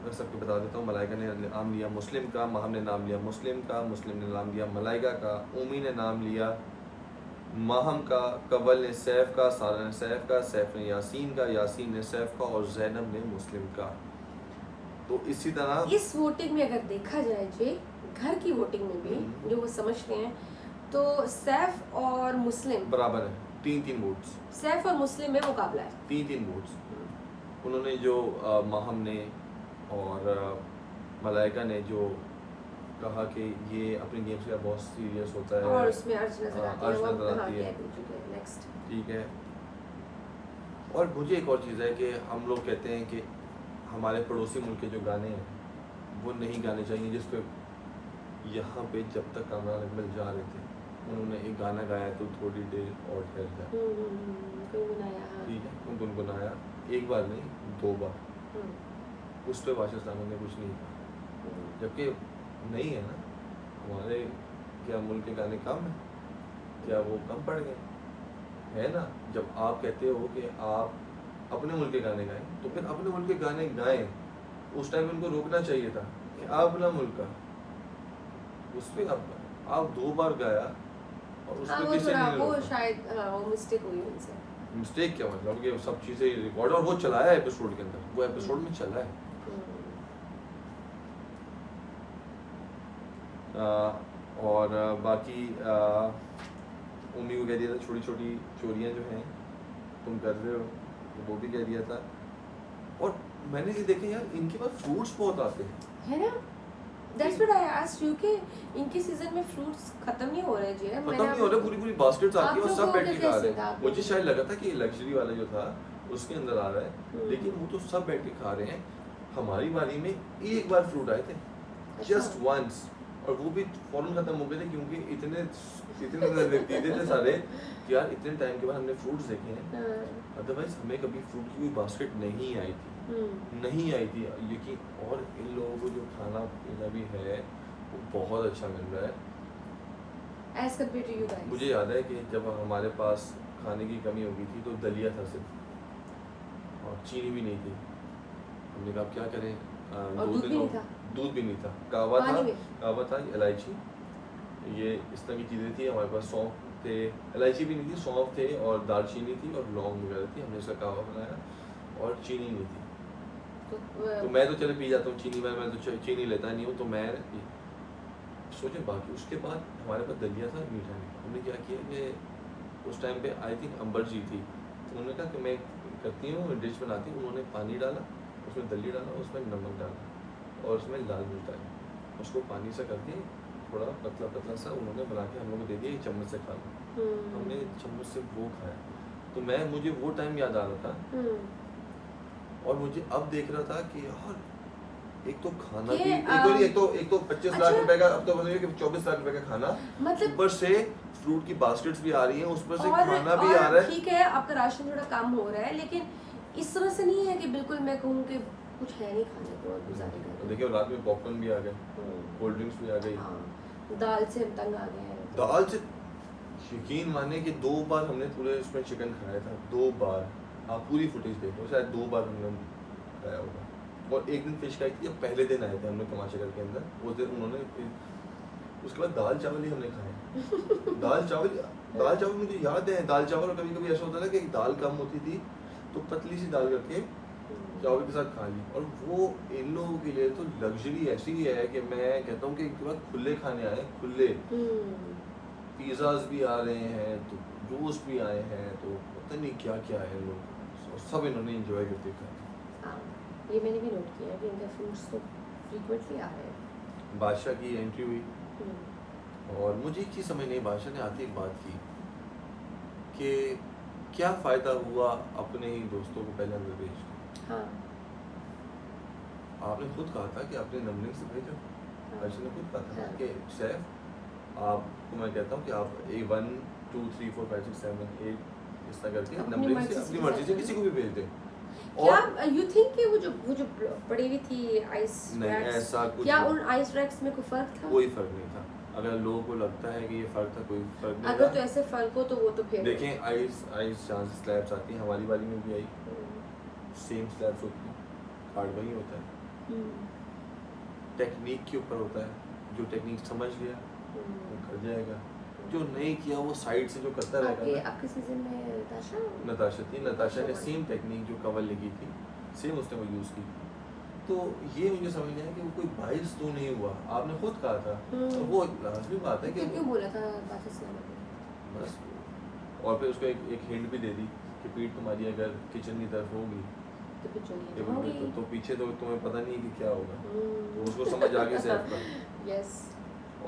S1: मैं सबको बता देता हूँ, मलाइका ने नाम लिया मुस्लिम का, महम ने नाम लिया मुस्लिम का, मुस्लिम ने नाम लिया मलाइका का, उमी ने नाम लिया महम का, कवल ने सैफ का, सारा ने सैफ का, सैफ ने यासीन का, यासीन ने सैफ का, और ज़ैनब ने मुस्लिम का। तो इसी तरह
S2: इस वोटिंग में अगर देखा जाए जे घर की वोटिंग में भी जो वो समझते हैं, तो सैफ और मुस्लिम
S1: बराबर है, 3-3 वोट्स,
S2: सैफ और मुस्लिम में मुकाबला है,
S1: 3-3 वोट्स। उन्होंने जो महम ने और मलाइका ने जो कहा कि ये अपने गेम्स का बहुत सीरियस होता है,
S2: और उसमें अर्ज नजर आती है, नेक्स्ट
S1: ठीक है। और मुझे एक और चीज़ है कि हम लोग कहते हैं कि हमारे पड़ोसी मुल्क के जो गाने हैं वो नहीं गाने चाहिए, जिस पे यहाँ पे जब तक कामरान अकमल जा रहे थे उन्होंने एक गाना गाया तो थोड़ी देर और ठहर जा, ठीक है, गुनगुनाया, एक बार नहीं 2 बार, उस पर बादशाह इस्लामी ने कुछ नहीं कहा, जबकि नहीं है ना, हमारे क्या मुल्क के गाने कम हैं, क्या वो कम पड़ गए है ना। जब आप कहते हो कि आप अपने मुल्क के गाने गाएं, तो फिर अपने मुल्क के गाने गाएं, उस टाइम उनको रोकना चाहिए था कि आप अपना मुल्क का, उस पर आप 2 बार गाया और उस पर किसी ने
S2: वो शायद वो मिस्टेक हुई उनसे।
S1: मिस्टेक क्या मतलब कि सब चीज़ें रिकॉर्ड, और वो चलाया एपिसोड के अंदर, वो एपिसोड में चला है। और बाकी उम्मी को कह दिया था छोटी छोटी चोरियां जो हैं तुम कर रहे हो, तो वो भी कह दिया था। और मैंने ये देखा यार, इनके पास फ्रूट्स बहुत आते हैं,
S2: है ना। That's what I asked you कि इनके सीजन में फ्रूट्स खत्म नहीं हो रहे जी,
S1: खत्म नहीं हो रहे, पूरी बास्केट्स आती है और सब बैठ के खा रहे हैं। मुझे शायद लगा था कि लग्जरी वाला जो था उसके अंदर आ रहा है, लेकिन वो तो सब बैठ के खा रहे हैं। हमारी बारी में एक बार फ्रूट आए थे, जस्ट वंस, और वो भी फौरन खत्म हो गए थे क्योंकि इतने नजदीक थे सारे कि यार इतने टाइम के बाद हमने फ्रूट्स देखे हैं, अदरवाइज हमें कभी फ्रूट की कोई बास्केट नहीं आई थी, नहीं आई थी लेकिन, और इन लोगों को जो खाना पीना भी है वो बहुत अच्छा मिल रहा है
S2: as compare to you guys.
S1: मुझे याद है कि जब हमारे पास खाने की कमी हो गई थी तो दलिया था सिर्फ और चीनी भी नहीं थी, हमने कहा क्या करें,
S2: और दूध भी नहीं था,
S1: दूध भी नहीं था, कहवा था, इलायची, ये इस तरह की चीज़ें थी हमारे पास, सौंफ थे, इलायची भी नहीं थी, सौंफ थे और दालचीनी थी और लौंग वगैरह थी, हमने इसका कहवा बनाया और चीनी नहीं थी। तो मैं तो चले पी जाता हूँ चीनी, मैं तो चीनी लेता नहीं हूँ, तो मैं सोचे बाकी। उसके बाद हमारे पास दलिया था, मीठा नहीं, हमने क्या किया कि उस टाइम पे आई थिंक अंबर जी थी, तो उन्होंने कहा कि मैं करती हूँ डिश बनाती हूँ, उन्होंने पानी डाला, उसमें दलिया डाला, उसमें नमक डाला और उसमें लाल मिर्च डाली, उसको पानी से करके थोड़ा पतला पतला सा उन्होंने बना के हम लोग को दे दिया, एक चम्मच से खा लो, हमने चम्मच से वो खाया। तो मुझे वो टाइम याद आ रहा था और मुझे अब देख रहा था कि यार एक तो खाना भी एक तो 25 लाख रुपए का, अब तो बोलिए कि 24 लाख रुपए का खाना,
S2: मतलब
S1: ऊपर से फ्रूट की बास्केट्स भी आ रही हैं, उस पर से खाना भी
S2: और
S1: आ रहा है।
S2: ठीक है आपका राशन थोड़ा कम हो रहा है, लेकिन इस तरह से नहीं है कि बिल्कुल मैं कहूँ कि कुछ है नहीं खाने को और गुजारे का।
S1: देखिए रात में पॉपकॉर्न भी आ गए, कोल्ड ड्रिंक्स भी आ गई,
S2: दाल से हम तंग आ गए हैं।
S1: दाल से यकीन माने कि 2 बार हमने पूरे उसमें चिकन खाया था, 2 बार, आप पूरी फुटेज देखो, शायद 2 बार हमने खाया होगा। और एक दिन फिश खाई थी, जब पहले दिन आए थे हमने तमाशागर के अंदर, उस दिन उन्होंने, उसके बाद दाल चावल ही हमने खाए। दाल चावल मुझे याद है, दाल चावल कभी कभी ऐसा होता था कि दाल कम होती थी तो पतली सी दाल करके चावल के साथ खा ली, और वो इन लोगों के लिए तो लग्जरी ऐसी है कि मैं कहता हूँ कि एक बार खुले खाने आए, खुले पिज़्ज़ाज भी आ रहे हैं, तो रोस्ट भी आए हैं, तो पता नहीं क्या क्या है लोग, सब इन्होंने एंजॉय करते खाए।
S2: ये मैंने भी नोट किया कि इनके फ्रूट्स तो फ्रीक्वेंटली आ रहे हैं।
S1: बादशाह की एंट्री हुई और मुझे एक चीज़ समझ नहीं, बादशाह ने आती एक बात की कि क्या फ़ायदा हुआ अपने ही दोस्तों को पहले अंदर भेज के।
S2: हाँ।
S1: आपने खुद कहा था कि अपने नंबरिंग से भेजो, बादशाह ने खुद कहा था कि सैफ आपको मैं कहता हूँ कि आप 1 2 3 4 5 6 7 8 इस तरह करके नंबरिंग से अपनी मर्जी से किसी को भी भेज दें।
S2: क्या यू थिंक कि वो जो पड़ी हुई थी आइस
S1: नहीं ऐसा कुछ,
S2: क्या उन आइस रैक्स में कोई फर्क था?
S1: कोई फर्क नहीं था। अगर लोगों को लगता है कि ये फर्क था, कोई फर्क नहीं।
S2: अगर तो ऐसे फर्क हो तो वो तो फिर
S1: देखें आइस चांस स्लैब्स आती हैं, हमारी वाली में भी आई, सेम स्लैब्स होती हैं, कार्ड वही होता है, टेक्निक के ऊपर होता है, जो टेक्निक समझ लिया वो कर जाएगा, जो नहीं किया वो साइड से जो करता रहेगा।
S2: आपके सीजन में
S1: नताशा ने सेम टेक्निक जो कवर लगी थी, सेम उसने वो यूज़ की। तो ये मुझे समझ नहीं आया कि वो कोई बाइस तो नहीं हुआ, आपने खुद कहा था, तो वो लाजमी बात है कि
S2: क्यों बोला था बादशाह सलामत ने?
S1: बस, और फिर उसको एक हिंट भी दे दी कि पीठ तुम्हारी अगर किचन की तरफ होगी तो पीछे तो तुम्हें पता नहीं कि क्या होगा, तो उसको समझ आ गई सैफ का।
S2: यस।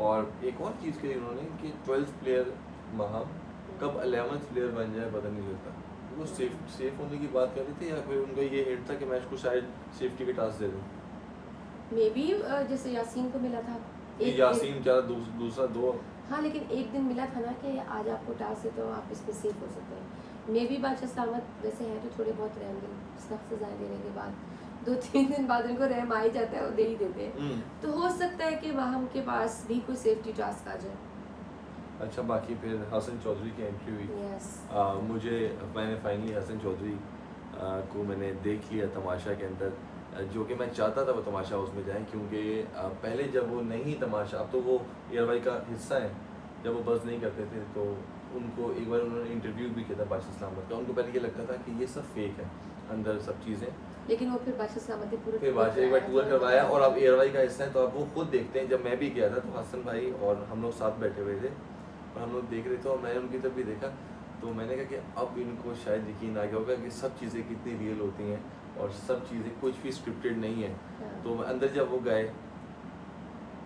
S1: और एक और चीज़ कही उन्होंने कि 12th प्लेयर महाम कब 11th प्लेयर बन जाए पता नहीं चलता। वो सेफ होने की बात कर रहे थे या फिर उनका ये हिंट था कि मैं इसको शायद सेफ्टी के टास्क दे दूँ।
S2: मे बी जैसे यासीन को मिला था
S1: यासीन क्या दूसरा 2।
S2: हाँ लेकिन एक दिन मिला था ना कि आज आपको टास्क है तो आप इसमें सेफ हो सकते हैं। मे बी बादशाह सलामत वैसे है तो थोड़े बहुत रहम दिल, सख्त सजाएं देने के बाद 2-3 दिन बाद उनको रहम आ ही जाता है, वो दे ही देते हैं। तो हो सकता है कि वहाँ के पास भी कोई सेफ्टी टास्क आ जाए।
S1: अच्छा बाकी फिर हसन चौधरी की एंट्री हुई। मैंने फाइनली हसन चौधरी को मैंने देख लिया तमाशा के अंदर, जो कि मैं चाहता था वो तमाशा उसमें जाएं, क्योंकि पहले जब वो नहीं तमाशा, अब तो वो एयरवाई का हिस्सा है, जब वो बस नहीं करते थे तो उनको एक बार उन्होंने इंटरव्यू भी किया था बादशाह सलामत का। उनको पहले ये लगता था कि ये सब फेक है अंदर सब चीज़ें,
S2: लेकिन वो फिर बादशाह सलामत पूरे
S1: फिर बादशाह एक बार टूर करवाया और अब एयरवाई का हिस्सा है, तो अब वो खुद देखते हैं। जब मैं भी गया था तो हसन भाई और हम लोग साथ बैठे हुए थे और हम लोग देख रहे थे और मैंने उनकी तरफ भी देखा, तो मैंने कहा कि अब इनको शायद यकीन आ गया होगा कि सब चीज़ें कितनी रियल होती हैं और सब चीज़ें कुछ भी स्क्रिप्टेड नहीं है। तो अंदर जब वो गए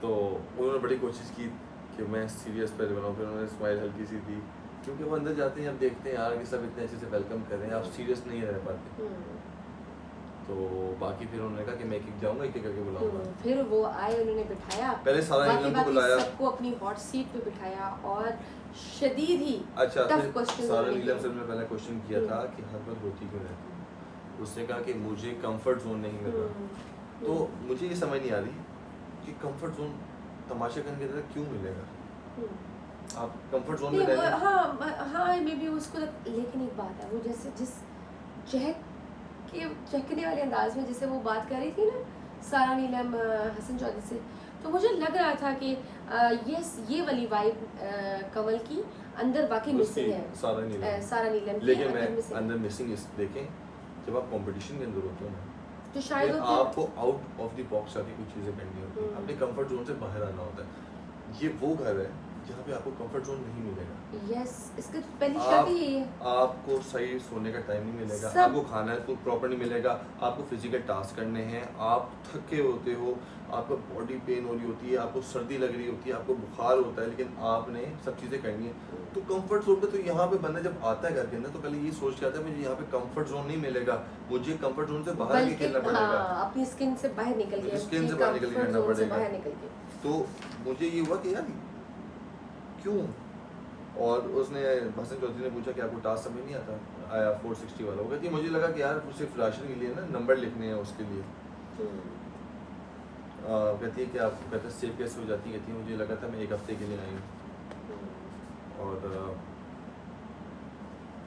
S1: तो उन्होंने बड़ी कोशिश की कि मैं सीरियस पहले बनाऊँ, फिर उन्होंने स्माइल हल्की सी दी, क्योंकि वो अंदर जाते हैं अब देखते हैं यार कि सब इतने अच्छे से वेलकम कर रहे हैं, आप सीरियस नहीं रह पाते। तो बाकी फिर उन्होंने कहा कि मैं एक एक जाऊंगा, एक एक करके बुलाऊंगा।
S2: फिर वो आए, उन्होंने बिठाया,
S1: पहले सारा नीलम को बुलाया,
S2: सबको अपनी हॉट सीट पे बिठाया और शदीद ही
S1: अच्छा
S2: टफ क्वेश्चन
S1: सारा नीलम से मैंने पहले क्वेश्चन किया था कि हर वक्त रोती क्यों रहती है। उसने कहा कि मुझे कंफर्ट जोन नहीं मिल रहा। तो मुझे ये समझ नहीं आ रही कि कंफर्ट जोन तमाशा करने की तरह क्यों मिलेगा। आप कंफर्ट जोन में रहना,
S2: हाँ मे बी उसको लेकिन एक बात है, वो जैसे जिस चहकने वाले अंदाज में जैसे वो बात कर रही थी ना सारा नीलम हसन चौधरी से, तो मुझे लग रहा था कि ये वाली वाइब कमल की अंदर वाकई मिसिंग है सारा नीलम की।
S1: लेकिन मैं अंदर मिसिंग इस देखें, जब आप कंपटीशन के अंदर होते हो ना
S2: तो शायद
S1: आपको आउट ऑफ द बॉक्स आके कुछ चीज़ें करनी होती है, अपने कंफर्ट जोन से बाहर आना होता है। ये वो घर है जहाँ पे आपको कंफर्ट जोन नहीं मिलेगा।
S2: यस, इसका पहली शर्त ही है।
S1: आपको सही सोने का टाइम नहीं मिलेगा, आपको खाना प्रॉपर नहीं मिलेगा, आपको फिजिकल टास्क करने हैं, आप थके होते हो, आपको बॉडी पेन हो रही होती है, आपको सर्दी लग रही होती है, आपको बुखार होता है, लेकिन आपने सब चीज़ें करनी है। तो कंफर्ट जोन पे तो यहाँ पे बंदा जब आता है घर के अंदर तो पहले ये सोच के आता है मुझे यहाँ पे कंफर्ट जोन नहीं मिलेगा, मुझे कंफर्ट जोन से बाहर निकलना पड़ेगा।
S2: अपनी स्किन से बाहर निकल के,
S1: स्किन से बाहर निकल के करना पड़ेगा। तो मुझे ये हुआ कि यार क्यों। और उसने हसन चौधरी ने पूछा कि आपको टास्क समझ नहीं आता आया 460 वाला। वो कहती मुझे लगा कि यार सिर्फ राशन के लिए ना नंबर लिखने हैं उसके लिए। कहती है कि आप कहते सेव कैसे हो जाती है, कहती है मुझे लगा था मैं एक हफ्ते के लिए आई हूँ। और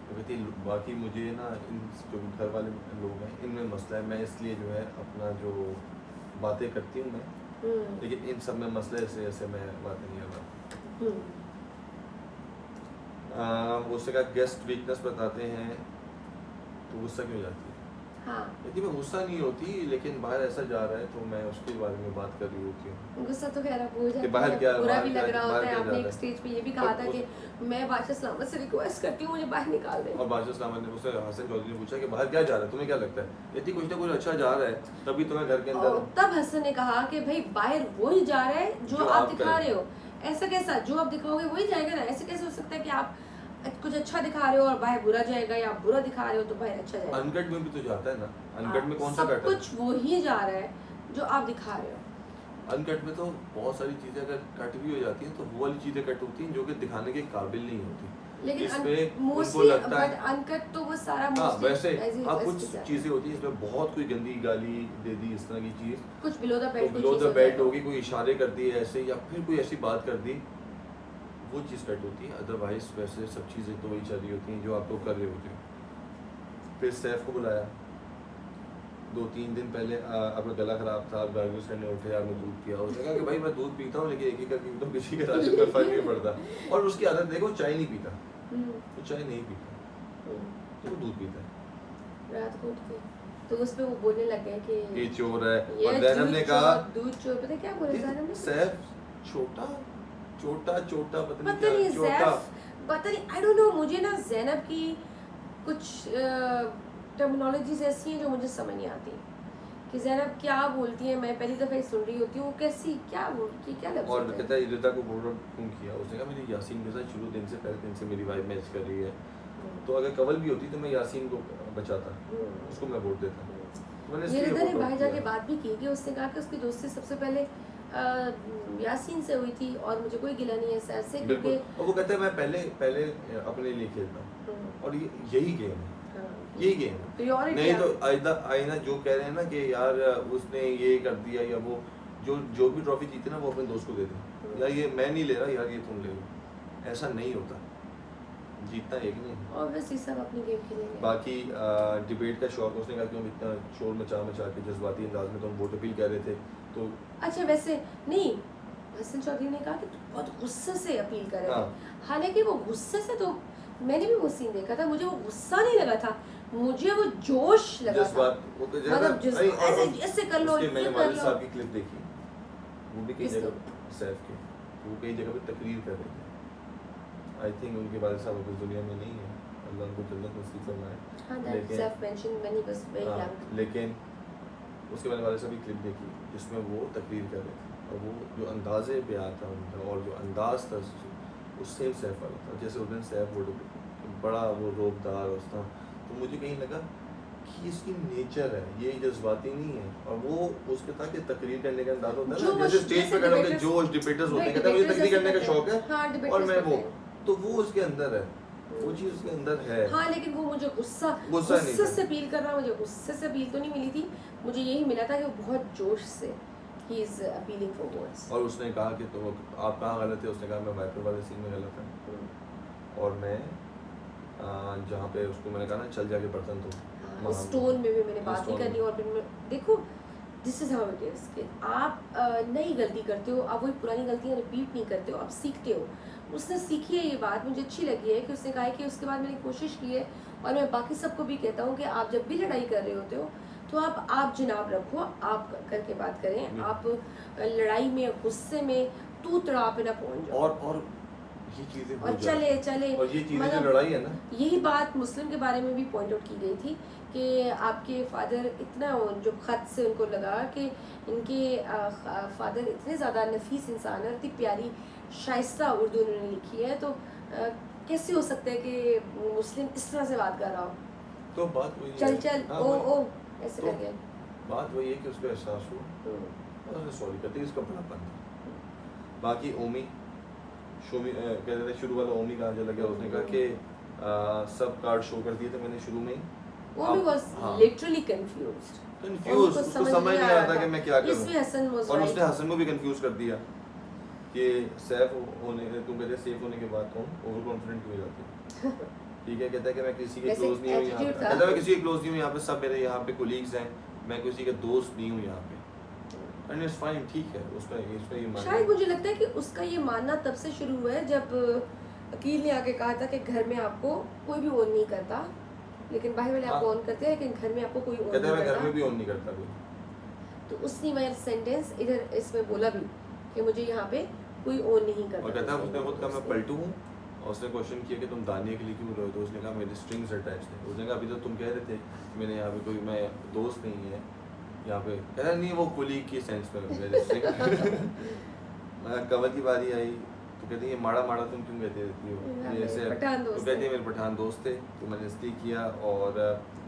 S1: कहती बाकी मुझे ना इन जो घर वाले लोग हैं इनमें मसला है, मैं इसलिए जो है अपना जो बातें करती हूँ मैं, लेकिन इन सब में मसला ऐसे ऐसे मैं बातें नहीं कर रहा। उससे कहा गेस्ट वीकनेस बताते हैं तो गुस्सा क्यों जाती है।
S2: हाँ,
S1: यदि मैं गुस्सा नहीं होती, लेकिन बाहर ऐसा जा रहा है तो मैं उसके बारे में बात कर रही होती हूँ।
S2: गुस्सा तो खैर हो जाता है,
S1: बाहर क्या
S2: बुरा भी लग रहा होता है। आपने एक
S1: है।
S2: स्टेज पे ये भी कहा था कि मैं बादशाह सलामत से रिक्वेस्ट करती हूँ मुझे बाहर निकाल दें।
S1: और बादशाह सलामत ने मुझसे हसन चौधरी ने पूछा कि बाहर क्या जा रहा है, तुम्हें क्या लगता है यदि कुछ ना कुछ अच्छा जा रहा है तभी तुम्हें घर के अंदर।
S2: तब हसन ने कहा कि भाई बाहर वही जा रहा है जो आप दिखा रहे हो। ऐसा कैसा, जो आप दिखाओगे वही जाएगा ना। ऐसे कैसे हो सकता है कि आप कुछ अच्छा दिखा रहे हो और बाहर बुरा जाएगा, या आप बुरा दिखा रहे हो तो बाहर अच्छा जाएगा।
S1: अनकट में भी तो जाता है ना, अनकट में कौन सा कट है,
S2: कुछ वही जा रहा है जो आप दिखा रहे हो।
S1: अनकट में तो बहुत सारी चीजें अगर कट भी हो जाती हैं तो वो वाली चीजें कट होती हैं जो कि दिखाने के काबिल नहीं होती,
S2: लेकिन मोस्टली बट अनकट तो वो सारा मोस्टली
S1: वैसे अब कुछ चीजें होती हैं इसमें बहुत कोई गंदी गाली दे दी, इस तरह की चीज
S2: कुछ बिलो द
S1: बेल्ट होगी, कोई इशारे कर दिए ऐसे, या फिर कोई ऐसी बात कर दी, वो चीज़ कट होती है। अदरवाइज वैसे सब चीज़ें तो वही चल रही होती हैं जो आप लोग कर रहे होते हो। फिर सैफ को बुलाया 2-3 दिन पहले, आपका गला ख़राब था, आप गार्गल्स करने उठे, आपने दूध पिया। उसने कहा कि भाई मैं दूध पीता हूँ लेकिन एक ही करके पीता हूँ, किसी के राशन में फ़र्क नहीं पड़ता। और उसकी आदत देखो, चाय नहीं पीता, वो चाय नहीं पीता तो वो दूध पीता है
S2: रात को उठ के। तो उस पे वो बोलने लग गए कि
S1: ये चोर है। और ज़ैनब ने कहा
S2: दूध चोर, पता क्या बोले ज़ैनब ने,
S1: सैफ छोटा छोटा छोटा
S2: पता नहीं सैफ पता नहीं, आई डोंट नो। मुझे ना ज़ैनब की कुछ टर्मिनोलॉजीज ऐसी हैं जो मुझे समझ नहीं आती कि ज़ैनब क्या बोलती है। मैं पहली दफ़ा ही सुन रही होती हूँ, वो कैसी क्या बोलती क्या लफ्ज़।
S1: और कहता है रिता को बोल क्यों किया। उसने कहा मेरी यासीन के साथ शुरू दिन से पहले दिन से मेरी वाइफ मैच कर रही है, तो अगर कवल भी होती तो मैं यासीन को बचाता, उसको मैं वोट देता।
S2: ये रिता ने बाहर जाके बात भी की कि उसने कहा कि उसकी दोस्ती सबसे पहले यासीन से हुई थी और मुझे कोई गिला नहीं है सैफ से, क्योंकि
S1: और वो कहता है मैं पहले अपने लिए खेलता हूँ और यही गेम है, यही गेम है। नहीं तो आईना जो कह रहे हैं ना कि यार उसने ये कर दिया या वो जो भी ट्रॉफी जीते ना वो अपने दोस्त को दे दे, यार ये मैं नहीं ले रहा, यार ये तुम ले लो, ऐसा नहीं होता। जीतना एक नहीं,
S2: ऑब्वियसली सब अपनी गेम खेलेंगे।
S1: बाकी डिबेट का शौक, उसने कहा कि हम इतना शोर मचा के जज्बाती अंदाज में तो हम वोट अपील कर रहे थे तो
S2: अच्छा वैसे नहीं, हसन चौधरी ने कहा कि तू बहुत गुस्से से अपील कर रहे थे। हालांकि वो गुस्से से, तो मैंने भी वो सीन देखा था, मुझे वो गुस्सा नहीं लगा था, मुझे वो जोश लगा था। मतलब ऐसे कर लो, ये
S1: मैंने वालिद साहब की क्लिप देखी, वो भी कई जगह सैफ के, वो कई जगह पे तकरीर कर रहे थे। आई थिंक उनके वालिद साहब इस दुनिया में नहीं है, अल्लाह उनको जन्नत नसीब फरमाए। लेकिन उसके मैंने वालिद साहब की क्लिप देखी जिसमें वो तकरीर कर रहे थे और वो जो अंदाज़े बयान था उनका और जो अंदाज़ था उस सेम सैफ वाला था। जैसे उस दिन सैफ वो बड़ा वो रोबदार था, तो मुझे कहीं लगा कि इसकी नेचर है, ये जज्बाती नहीं है। और वो उसके था कि तकरीर करने का अंदाज होता है ना,
S2: जोश,
S1: जैसे स्टेज
S2: जैसे
S1: पे खड़े होकर
S2: debaters-
S1: जोश डिबेटर्स होते हैं, कहता है मुझे
S2: debaters
S1: तकरीर करने का
S2: जैसे
S1: शौक है
S2: हाँ,
S1: और
S2: debaters
S1: मैं वो,
S2: करते हैं।
S1: तो वो उसके अंदर है, वो चीज़ उसके अंदर है।
S2: हाँ, लेकिन वो मुझे
S1: गुस्सा नहीं
S2: गुस्से
S1: था।
S2: से अपील कर रहा, मुझे गुस्से से अपील तो नहीं मिली थी, मुझे यही मिला था कि वो बहुत जोश से he is appealing for words.
S1: और उसने कहा कि तो आप कहाँ गलत थे, उसने कहा मैं वाइपर वाले सीन में गलत था, और मैं जहाँ पे उसको मैंने कहा ना चल जाके बर्तन धो,
S2: इस टोन में भी मैंने बात नहीं
S1: टोन
S2: करनी।
S1: में।
S2: और फिर मैं देखो, this is how it is कि आप नई गलती करते हो, आप वही पुरानी गलतियाँ रिपीट नहीं करते हो, आप सीखते हो। उसने सीखी है, ये बात मुझे अच्छी लगी है कि उसने कहा है कि उसके बाद मैंने कोशिश की है, और मैं बाकी सबको भी कहता हूँ कि आप जब भी लड़ाई कर रहे होते हो तो आप जनाब रखो, आप करके बात करें, आप लड़ाई में गुस्से में तू तड़ाप पे ना पहुंच जाओ।
S1: और ये चीज़ें हो
S2: और
S1: जाती हैं।
S2: चले
S1: और ये चीज़ें जो
S2: मतलब
S1: लड़ाई है ना,
S2: यही बात मुस्लिम के बारे में भी पॉइंट आउट की गई थी कि आपके फादर इतना, जो ख़त से उनको लगा कि इनके फादर इतने ज़्यादा नफीस इंसान है, इतनी प्यारी शाइस्ता उर्दू उन्होंने लिखी है, तो कैसे हो सकता है कि मुस्लिम इस तरह से बात कर रहा हो,
S1: तो बात वही
S2: चल
S1: है।
S2: चल
S1: हाँ,
S2: ओ ऐसे
S1: तो
S2: करके।
S1: बात वही है कि उसको एहसास हुआ और उसने सॉरी करती, इसका बड़ापन था। बाकी ओमी शोमी कहते थे शुरू वाला ओमी कहाँ चला गया, उसने कहा कि सब कार्ड शो कर दिए थे मैंने शुरू में ही।
S2: Omi was
S1: हाँ।
S2: literally confused.
S1: कंफ्यूज, उसको समझ नहीं आ रहा था कि मैं क्या
S2: इसमें
S1: करूं।
S2: हसन was
S1: और
S2: right.
S1: उसने हसन को भी कंफ्यूज कर दिया कि सेफ होने, तुम कहते सेफ होने के बाद तुम ओवर कॉन्फिडेंट क्यों हो जाते हो। ठीक है, कहता है कि मैं किसी के
S2: वैसे
S1: क्लोज नहीं हूँ यहाँ पे,
S2: attitude था।
S1: कहता है मैं किसी के क्लोज नहीं हूँ यहाँ पे, सब मेरे यहाँ पे कोलीग्स हैं, मैं किसी के दोस्त नहीं हूँ यहाँ पे। एंड इट्स फाइन, ठीक है, उसका ये मानना
S2: शायद मुझे लगता है कि उसका ये मानना तब से शुरू हुआ है जब अकील ने आके कहा था कि घर में आपको कोई भी ओन नहीं करता, लेकिन बाहर वाले आपको
S1: हाँ।
S2: ओन करते हैं, लेकिन घर में आपको कोई ओन
S1: कहता है
S2: नहीं
S1: मैं घर में भी
S2: करता।
S1: ऑन नहीं करता कोई।
S2: तो उसने वह सेंटेंस इधर इसमें बोला भी कि मुझे यहाँ पे कोई ओन नहीं करता।
S1: और कहता है उसने खुद कहा मैं पलटू हूँ, और उसने क्वेश्चन किया कि तुम दानिया के लिए क्यों रहे हो, तो उसने कहा मेरे स्ट्रिंग्स अटैच थे। उसने कहा अभी तो तुम कह रहे थे कि मैंने यहाँ पे कोई मैं दोस्त नहीं है यहाँ पे, कह रहा नहीं वो कुली की सेंस में मेरे स्ट्रिंग। कवल की बारी आई तो कहती है माड़ा माड़ा तुम क्यों कहते रहती हो, ये ऐसे
S2: पठान
S1: तो
S2: दोस्त
S1: कहती है
S2: थे।
S1: मेरे पठान दोस्त थे, तो मैंने इसलिए किया, और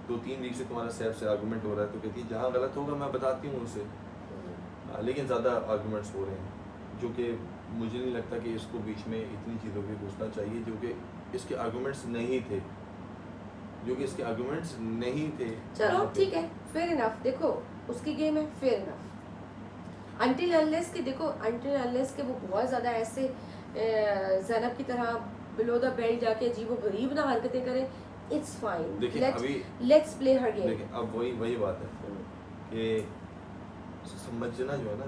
S1: 2-3 वीक से तुम्हारा सैफ से आर्गूमेंट हो रहा है, तो कहती है जहाँ गलत होगा मैं बताती हूँ उसे। लेकिन ज़्यादा आर्गूमेंट्स हो रहे हैं जो कि मुझे नहीं लगता कि इसको बीच में इतनी चीज़ों पे घुसना चाहिए जो कि इसके आर्गूमेंट्स नहीं थे, जो कि इसके आर्गूमेंट्स नहीं थे।
S2: चलो ठीक है, फेयर इनफ। देखो उसकी गेम है, फेयर इनफ। अनटिल अनलेस के देखो, अनटिल अनलेस के वो बहुत ज़्यादा ऐसे ज़ैनब की तरह बिलो द बेल्ट जाके अजीब व गरीब ना हरकतें करें, इट्स फाइन।
S1: देखिए अभी
S2: लेट्स प्ले हर गेम।
S1: देखिए अब वही बात है कि समझना जो है ना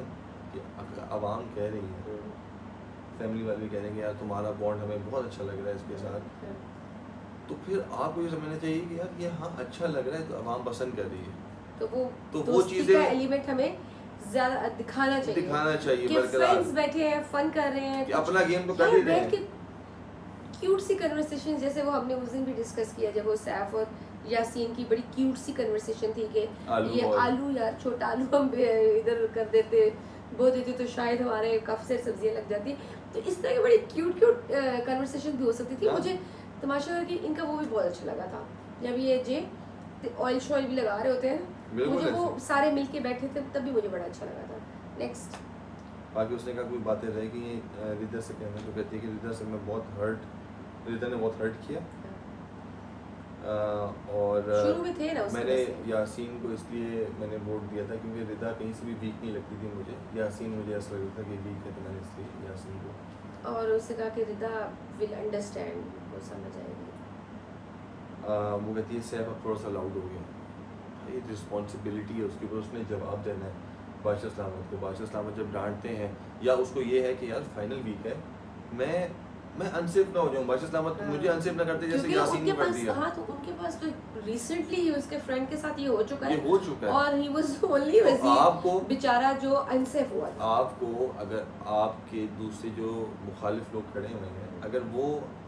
S1: कि अगर आवाम कह रही है, फैमिली वाले भी कह रहे हैं कि यार तुम्हारा बॉन्ड हमें बहुत अच्छा लग रहा है इसके साथ, तो फिर आपको ये समझना चाहिए कि यार ये हाँ अच्छा लग रहा है तो आवाम पसंद कर रही है,
S2: तो वो
S1: चीजें
S2: चीज़ें एलिमेंट हमें ज्यादा दिखाना चाहिए
S1: कि
S2: बरकरार। फ्रेंड्स बैठे हैं, फन कर रहे हैं,
S1: कि अपना गेम तो कर ही रहे हैं।
S2: क्यूट सी कन्वर्सेशन, जैसे वो हमने उस दिन भी डिस्कस किया जब वो सैफ और यासीन की बड़ी क्यूट सी कन्वर्सेशन थी कि ये आलू यार छोटा आलू हम इधर कर देते बो देते तो शायद हमारे काफ़ी सारी सब्जियां लग जाती। तो इस तरह की बड़ी क्यूट कन्वर्सेशन भी हो सकती थी। मुझे तमाशा कि इनका वो भी बहुत अच्छा लगा था जब ये जे ऑयल शॉयल भी लगा रहे होते हैं, मुझे वो सारे मिल के बैठे थे तब भी मुझे बड़ा अच्छा लगा था। नेक्स्ट
S1: बाकी उसने कहा कोई बातें रह गई रिदा से कहना, तो कहती है कि रिदा से मैं बहुत हर्ट, रिदा ने बहुत हर्ट किया, और
S2: शुरू में थे ना उसके
S1: मैंने
S2: वैसे।
S1: यासीन को इसलिए मैंने वोट दिया था क्योंकि रिदा कहीं से भी वीक नहीं लगती थी मुझे, यासीन मुझे ऐसा लगता था कि वीक है, तो मैंने इसलिए यासीन को।
S2: और उससे कहा कि रिदा विल अंडरस्टैंड, वो समझ आएगी।
S1: वो कहती है सैफ अब थोड़ा सा लाउड हो गया, ये रिस्पॉन्सिबिलिटी है उसके ऊपर, उसने जवाब देना है बादशाह सलामत को। बादशाह सलामत जब डांटते हैं या उसको ये है कि यार फाइनल वीक है, मैं अनसेफ ना हो जाऊं, बादशाह सलामत मुझे अनसेफ ना करते जैसे यासीन ने कर दिया।
S2: हाँ, तो उनके पास तो रिसेंटली ही उसके फ्रेंड के साथ ये हो चुका है,
S1: ये हो चुका है,
S2: और ही वाज ओनली
S1: तो आपको
S2: बेचारा जो अनसेफ हुआ था।
S1: आपको अगर आपके दूसरे जो मुखालिफ लोग खड़े हुए हैं, अगर वो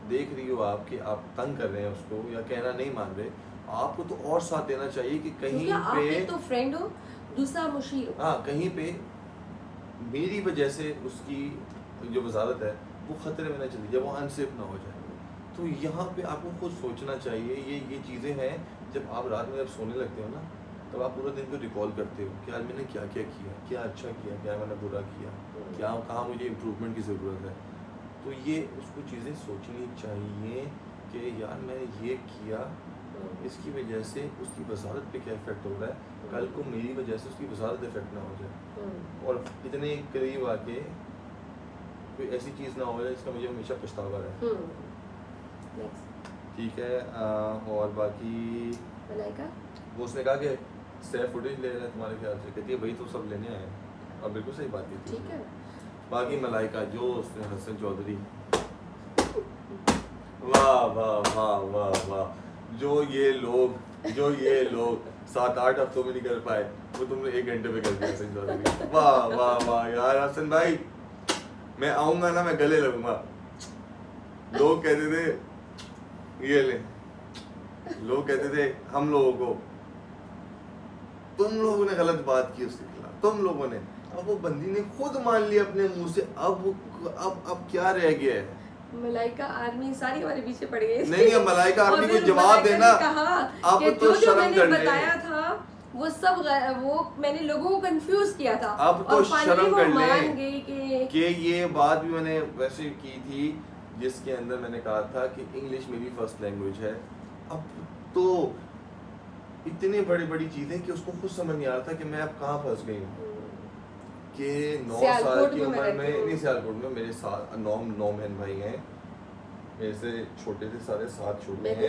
S1: देख रही हो आपके आप तंग कर रहे हैं उसको या कहना नहीं मान रहे, आपको तो और साथ देना चाहिए कि कहीं
S2: आप
S1: पे
S2: एक तो फ्रेंड हो, दूसरा मुशीर हो।
S1: हाँ कहीं पे मेरी वजह से उसकी जो वजारत है वो खतरे में ना चली जाए, वो अनसेफ ना हो जाए। तो यहाँ पे आपको खुद सोचना चाहिए, ये चीज़ें हैं जब आप रात में जब सोने लगते हो ना, तब आप पूरा दिन को रिकॉल करते हो कि आज मैंने क्या क्या किया, क्या अच्छा किया, क्या मैंने बुरा किया, क्या कहाँ मुझे इम्प्रूवमेंट की ज़रूरत है। तो ये उसको चीज़ें सोचनी चाहिए कि यार मैंने ये किया, इसकी वजह से उसकी वजारत पे क्या इफेक्ट हो रहा है, कल को मेरी वजह से उसकी वजारत इफेक्ट ना हो जाए, और इतने करीब आके कोई ऐसी चीज़ ना हो जाए जिसका मुझे हमेशा पछतावा रहे। ठीक है। और बाकी
S2: मलाइका
S1: वो उसने कहा कि सेफ फुटेज ले रहे हैं तुम्हारे ख्याल से, कहती है भाई तो सब लेने आए हैं, और बिल्कुल सही बात की थी।
S2: ठीक है।
S1: बाकी मलाइका जो उसने हसन चौधरी, वाह वाह वाह वाह वाह, जो ये लोग 7-8 हफ्तों में नहीं कर पाए वो तुमने 1 घंटे में कर दिया हसन चौधरी। वाह वाह वाह यार हसन भाई, मैं आऊंगा ना मैं गले लगूंगा। लोग कहते थे ये ले, लोग कहते थे हम लोगों को तुम लोगों ने गलत बात की उसके खिलाफ, तुम लोगों ने, अब वो बंदी ने खुद मान लिया अपने मुंह से। अब क्या रह गया है?
S2: मलाइका आर्मी सारी हमारे पीछे पड़ गई।
S1: नहीं है मलाइका आर्मी को जवाब देना, अब तो शर्म कर ले।
S2: बताया था वो सब वो मैंने लोगों को कंफ्यूज किया था,
S1: अब तो शर्म कर
S2: ले
S1: कि ये बात भी मैंने वैसे की थी जिसके अंदर मैंने कहा था कि इंग्लिश मेरी फर्स्ट लैंग्वेज है। अब तो इतनी बड़ी बड़ी चीजें कि उसको खुद समझ नहीं आ रहा था कि मैं अब कहाँ फंस गई हूँ। कि 9 साल की उम्र में, नहीं सियालकोट में मेरे साथ 9 बहन भाई हैं, मेरे से छोटे थे सारे, 7 छोटे हैं।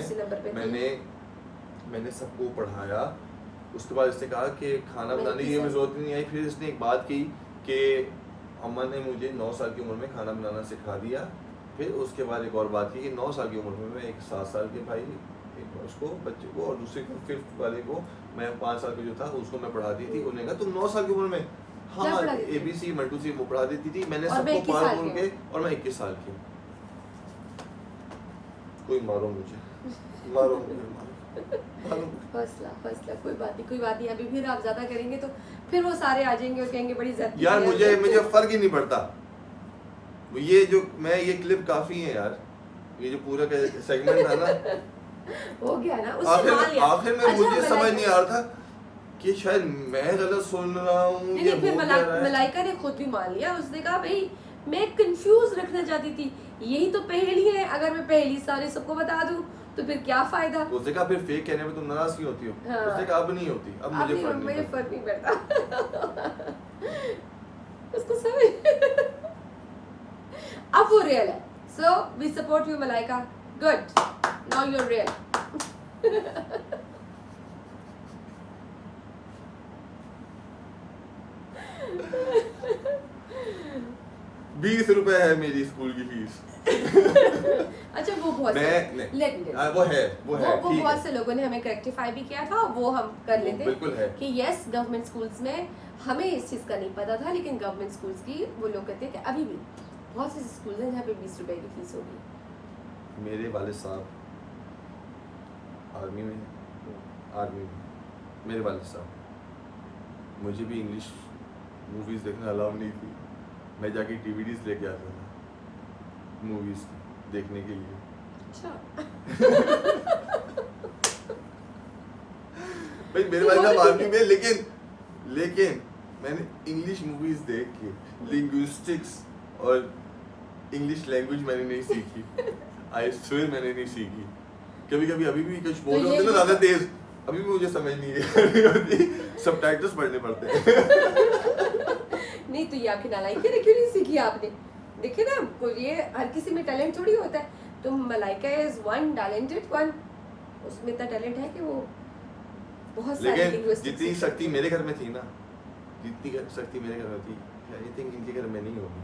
S1: मैंने सबको पढ़ाया। उसके बाद इसने कहा कि खाना बनाने की जरूरत नहीं आई। फिर इसने एक बात की कि अम्मा ने मुझे 9 साल की उम्र में खाना बनाना सिखा दिया। फिर उसके बाद एक और बात की कि 9 साल की उम्र में मैं एक 7 साल के भाई उसको बच्चे को, और दूसरे को 5th वाले को मैं 5 साल का जो था उसको मैं पढ़ाती थी। उन्होंने कहा तुम 9 साल की उम्र में हाँ ABC 1 2 3 वो पढ़ा देती थी। मैंने सबको पढ़ा के, और मैं 21 साल की। कोई मारो मुझे, मारो
S2: हौसला कोई बात नहीं। अभी फिर आप ज्यादा करेंगे तो फिर वो सारे आ जाएंगे और कहेंगे बड़ी ज्यादा।
S1: यार मुझे फर्क ही नहीं पड़ता। ये जो मैं ये क्लिप काफी है यार, ये जो पूरा सेगमेंट था ना
S2: हो गया ना, उससे
S1: आखिर में मुझे समझ नहीं आ रहा था कि शायद मैं गलत सुन रहा हूँ।
S2: नहीं फिर मलाइका ने खुद भी मान लिया। उसने कहा भाई मैं कंफ्यूज रखना चाहती थी, यही तो पहेली है, अगर मैं पहेली सारे सबको बता दूं तो फिर क्या फायदा।
S1: उसने कहा फिर फेक कहने में तुम नाराज क्यों होती हो? हाँ। उसने कहा अब नहीं होती, अब मुझे फर्क नहीं
S2: पड़ता। उसको समझ अब वो रियल है। So we support you Malaika, good, now you are real.
S1: 20 रुपए है मेरी स्कूल की फीस।
S2: अच्छा वो बहुत वो बहुत से लोगों ने हमें करेक्टिफाई भी किया था, वो हम कर लेते
S1: बिल्कुल है
S2: कि यस गवर्नमेंट स्कूल्स में हमें इस चीज़ का नहीं पता था, लेकिन गवर्नमेंट स्कूल्स की वो लोग कहते हैं कि अभी भी बहुत से स्कूल हैं जहाँ पे 20 रुपए की फीस होगी।
S1: मेरे वाले साहब आर्मी में मेरे वाले साहब, मुझे भी इंग्लिश मूवीज़ देखना अलाउ नहीं थी। मैं जाके DVDs लेके आता था मूवीज़ देखने के लिए।
S2: अच्छा
S1: भाई मेरे वाले साहब आर्मी में, लेकिन मैंने इंग्लिश मूवीज़ देख के लिंग्विस्टिक्स और इंग्लिश लैंग्वेज मैंने नहीं सीखी। आई स्वेयर मैंने नहीं सीखी। कभी अभी भी कुछ बोल रहे होते ना ज़्यादा तेज, अभी भी मुझे समझ नहीं है। सबटाइटल्स पढ़ने पड़ते हैं।
S2: नहीं तो ये आपकी नालायकी है, क्यों नहीं सीखी आपने? देखिए ना, ये हर किसी में टैलेंट थोड़ी होता है। तो Malaika is one talented one, उसमें इतना टैलेंट है कि वो बहुत सारी
S1: लिंग्विस्टिक्स। जितनी शक्ति मेरे घर में थी ना, जितनी शक्ति मेरे घर में थी, आई थिंक इनके घर में नहीं होगी।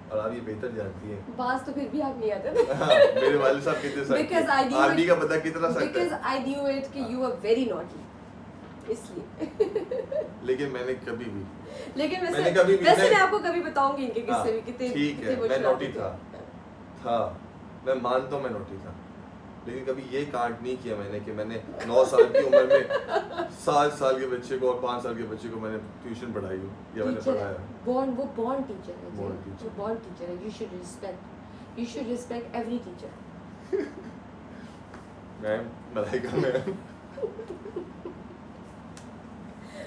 S1: और आप ये बेहतर जानती हैं।
S2: बात तो फिर भी आप नहीं आते थे।
S1: हाँ, मेरे वाले साहब कितने सख्त, आर्मी का पता कितना सख्त है।
S2: Because I knew it कि you are very naughty, इसलिए।
S1: लेकिन मैंने कभी भी
S2: वैसे मैं आपको कभी बताऊंगी इनके किस्से भी कितने
S1: ठीक है, मैं नोटी था मैं मानता हूँ मैं नोटी था, लेकिन कभी ये कांड नहीं किया मैंने कि मैंने 9 साल की उम्र में 7 साल के बच्चे को और 5 साल के बच्चे को मैंने ट्यूशन पढ़ाई हो या मैंने पढ़ाया।
S2: वो बॉर्न टीचर है। You should respect every teacher.
S1: Ma'am Malaika ma'am.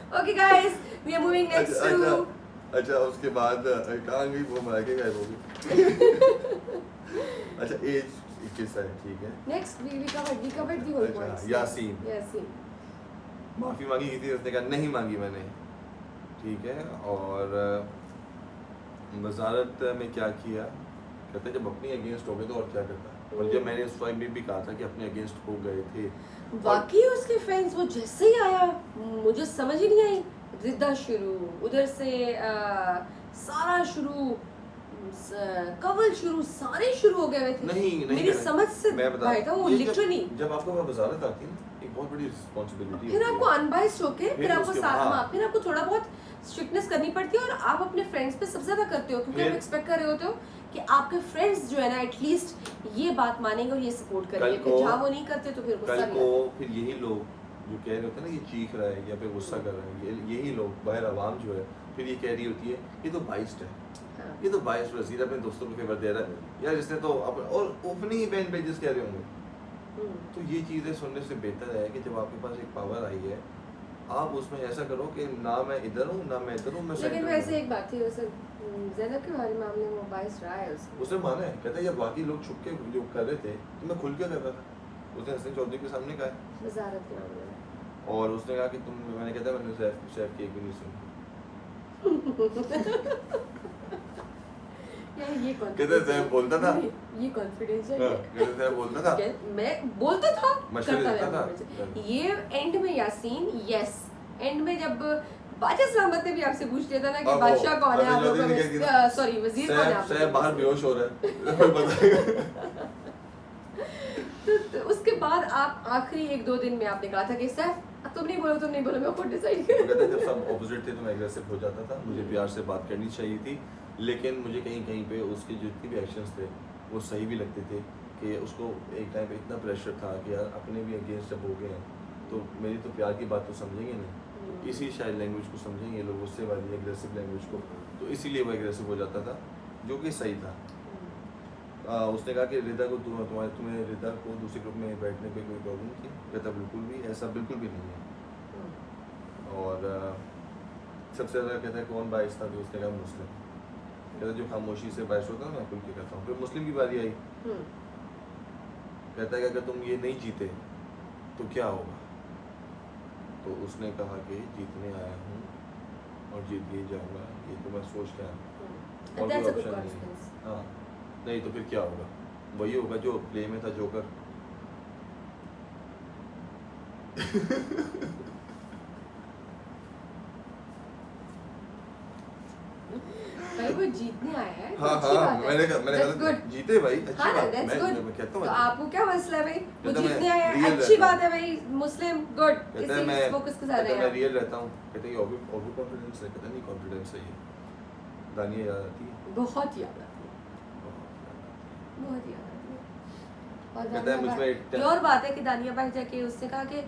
S2: Okay guys, we are moving next to
S1: अच्छा उसके बाद कहाँ गई वो मलाइका गायब हो गई। अच्छा एज 21 है ठीक है।
S2: next we covered the whole points.
S1: Yasin माफी मांगी थी उसने कहा नहीं मांगी मैंने ठीक है। और वजारत में क्या किया कहते जब अपने अगेंस्ट हो गए तो और क्या करता। और जब मैंने उस टाइम भी कहा था कि अपने अगेंस्ट हो गए थे
S2: बाकी उसके फ्रेंड्स वो जैसे ही आया मुझे समझ ही नहीं आई। जिद्दा शुरू उधर से सारा शुरू कवल शुरू सारे शुरू हो गए हुए थे।
S1: नहीं
S2: मेरी समझ से भाई था वो लिटरली।
S1: जब आपको वजारत आती है ना एक बहुत बड़ी रिस्पांसिबिलिटी
S2: फिर आपको अनबाइस्ड होके फिर आपको
S1: हाँ।
S2: फिर आपको थोड़ा बहुत स्ट्रिक्टनेस करनी पड़ती है और आप अपने फ्रेंड्स पे सबसे ज्यादा करते हो क्योंकि आप एक्सपेक्ट कर रहे होते हो कि आपके फ्रेंड्स जो है ना एटलीस्ट ये बात मानेंगे और ये सपोर्ट करेंगे। फिर जहाँ वो नहीं करते तो फिर गुस्सा भी आता है।
S1: फिर यही लोग जो कह रहे होते हैं ना ये चीख रहा है या फिर गुस्सा कर रहा है यही लोग बाहर आवाम जो है फिर ये कह रही होती है ये तो बाइस्ड है
S2: हाँ।
S1: ये तो बाइस्ड वजीर अपने दोस्तों को फेवर दे रहा है यार इसने तो और अपने ही बैन पेजेस कह रहे होंगे। तो ये चीज़ें सुनने से बेहतर है कि जब आपके पास एक पावर आई है आप उसमें ऐसा करो कि ना मैं इधर हूँ ना मैं इधर हूँ मैं
S2: लेकिन वैसे एक बात थी वैसे ज़ैनब के बारे मामले में वो बाइस रहा है
S1: उसने माना है कहता है जब बाकी लोग छुप के जो कर रहे थे तो मैं खुल के कर रहा था। उसने हसन चौधरी के सामने कहा है
S2: वजारत के मामले में
S1: और उसने कहा कि तुम मैंने कहता मैंने सैफ की एक भी नहीं सुनी।
S2: यार ये
S1: कहते सैफ बोलता था
S2: ये कॉन्फिडेंस है
S1: कहते सैफ बोलता था
S2: मैं बोलता था
S1: मशवरे
S2: करता
S1: देता था।
S2: ये एंड में यासीन यस एंड में जब बादशाह सलामत ने भी आपसे पूछ लिया था ना कि बादशाह कौन है आप लोग सॉरी वजीर कौन है आप
S1: सैफ बाहर बेहोश हो रहा है
S2: तो उसके बाद आप आखिरी 1-2 दिन में आपने कहा था कि सैफ तुम नहीं बोलो मैं खुद डिसाइड
S1: कहता जब सब ऑपोजिट थे तो मैं एग्रेसिव हो जाता था मुझे प्यार से बात करनी चाहिए थी लेकिन मुझे कहीं पे उसके जितने भी एक्शंस थे वो सही भी लगते थे कि उसको एक टाइम पे इतना प्रेशर था कि यार अपने भी अगेंस्ट जब हो गए हैं तो मेरी तो प्यार की बात तो समझेंगे नहीं इसी शायद लैंग्वेज को समझेंगे लोग उससे वाली एग्रेसिव लैंग्वेज को तो इसीलिए वो एग्रेसिव हो जाता था जो कि सही था। उसने कहा कि रिदा को तुम्हें रिदा को दूसरे ग्रुप में बैठने पे कोई प्रॉब्लम थी कहता बिल्कुल भी ऐसा बिल्कुल भी नहीं है। और सबसे ज़्यादा कहता है कौन बाइस था तो उसने कहा मुस्लिम कहता जो खामोशी से बाइस होता है मैं खुल के कहता हूँ। फिर मुस्लिम की बारी आई कहता है कि अगर तुम ये नहीं जीते तो क्या होगा तो उसने कहा कि जीतने आया हूँ और जीत ही जाऊँगा ये तो मैं सोच के आया और कोई ऑप्शन नहीं है। हाँ नहीं तो फिर क्या होगा वही होगा जो प्ले में था जोकर।
S2: भाई वो जीतने आया है
S1: हाँ हाँ मैंने कहा जीते भाई अच्छी बात है मैं कहता हूँ
S2: तो आपको क्या मसला है भाई वो
S1: कहता
S2: जीतने आया
S1: मैं
S2: है अच्छी बात है भाई मुस्लिम गुड
S1: कहता है
S2: इसी फोकस के साथ
S1: मैं
S2: रहेगा।
S1: रियल रहता हूँ कहते हैं ओवर कॉन्फिडेंस है कहता नहीं कॉन्फिडेंस है ये दानिया याद आती है
S2: बहुत याद आती है बहुत याद आती है। और
S1: कहता है मुझमें
S2: ये और बात है कि दानिया भाई जाके उसने कहा कि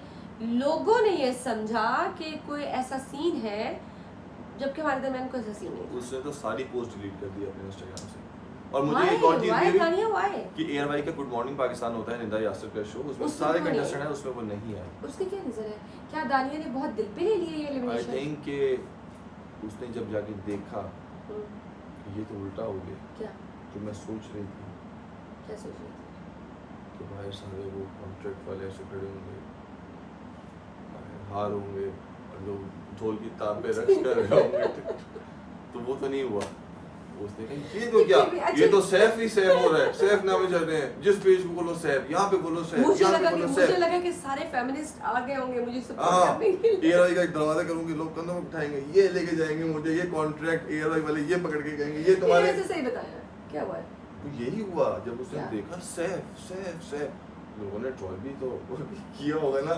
S2: लोगों ने ये समझा कि कोई ऐसा सीन है जबकि हमारे दरमियान कोई ऐसा सीन नहीं।
S1: उसने तो सारी पोस्ट डिलीट कर दी अपने इंस्टाग्राम से। और मुझे एक और चीज भी कि एयर वाई का गुड मॉर्निंग पाकिस्तान होता है निदा यासिर का शो उसमें सारे कंटेस्टेंट हैं उसमें वो नहीं है।
S2: उसके क्या रीजन है क्या दानिया ने बहुत दिल पे ले लिया ये एलिमिनेशन?
S1: आई थिंक कि उसने जब जाके देखा कि ये तो उल्टा हो गया
S2: क्या
S1: जो मैं सोच रही थी
S2: क्या सोच रही थी
S1: कि भाई सारे वो कॉन्ट्रैक्ट वाले ऐसे खड़े होंगे हार होंगे और लोग ढोल की तार पे रक्स कर रहे होंगे तो वो तो नहीं हुआ। उसने कहा ये तो क्या ये तो सैफ ही सैफ हो रहा है सैफ नामे चल रहे हैं जिस पेज पे बोलो सैफ यहाँ पे बोलो सैफ यहाँ पे बोलो सैफ।
S2: मुझे लगा कि सारे फेमिनिस्ट आ गए होंगे मुझे
S1: सपोर्ट करने के लिए। एआरआई का एक दरवाजा करूंगी लोग कंधों में उठाएंगे ये लेके जाएंगे मुझे ये कॉन्ट्रैक्ट एआरआई वाले ये पकड़ के कहेंगे ये तुम्हारे
S2: से सही बताया क्या हुआ
S1: तो यही हुआ जब उसने देखा सैफ सैफ सैफ लोगों ने ट्रोल भी तो किया होगा ना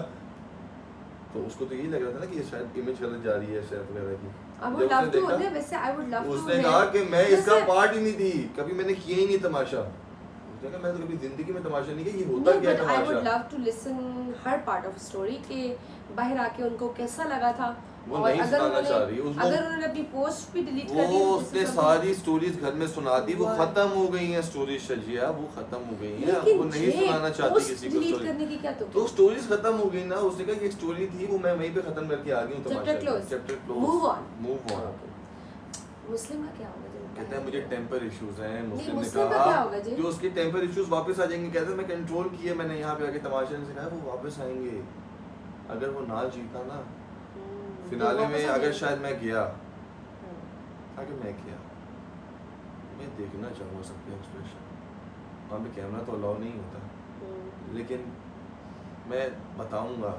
S1: तो उसको तो यही लग रहा था ना कि ये शायद इमेज गलत जा रही है सैफ वगैरह की। उसने कहा कि मैं इसका पार्ट ही नहीं थी कभी मैंने किया ही नहीं तमाशा। उसने कहा मैं तो कभी जिंदगी में तमाशा नहीं किया ये होता क्या है तमाशा।
S2: I would love to listen her part of story के बाहर आके उनको कैसा लगा था
S1: वो
S2: और
S1: नहीं
S2: अगर
S1: सुनाना
S2: उन्होंने-
S1: चाह रही है
S2: अगर उन्होंने अपनी पोस्ट भी डिलीट कर दी
S1: वो
S2: तो
S1: उसने
S2: जिससे
S1: सारी स्टोरीज घर में सुना दी, वो
S2: वाह।
S1: खत्म हो गई हैं स्टोरीज शजिया, वो खत्म हो गई हैं,
S2: लेकिन
S1: वो नहीं
S2: ये
S1: सुनाना चाहती
S2: पोस्ट
S1: किसी को
S2: डिलीट
S1: स्टोरी।
S2: करने की क्या
S1: तो स्टोरीज खत्म हो गई ना, उसने कहा कि एक स्टोरी थी वो मैं वहीं पे खत्म करके आ गई हूँ,
S2: chapter close,
S1: chapter close,
S2: move on.
S1: Move on.
S2: मुस्लिम का क्या होगा जी?
S1: कहते हैं मुझे टेम्पर इश्यूज हैं, मुस्लिम ने
S2: मुस्लिम का
S1: कहा
S2: क्या होगा जी?
S1: कि उसके टेम्पर इश्यूज वापस आ जाएंगे, कहते हैं मैं कंट्रोल किए, मैंने यहाँ पे आके तमाशे ने सिखाया, वो वापस आएंगे अगर वो ना जीता ना फिनाले में, अगर शायद मैं गया, अगर मैं किया, मैं देखना चाहूँगा सबके एक्सप्रेशन, वहाँ पे कैमरा तो अलाउ नहीं होता, लेकिन मैं बताऊँगा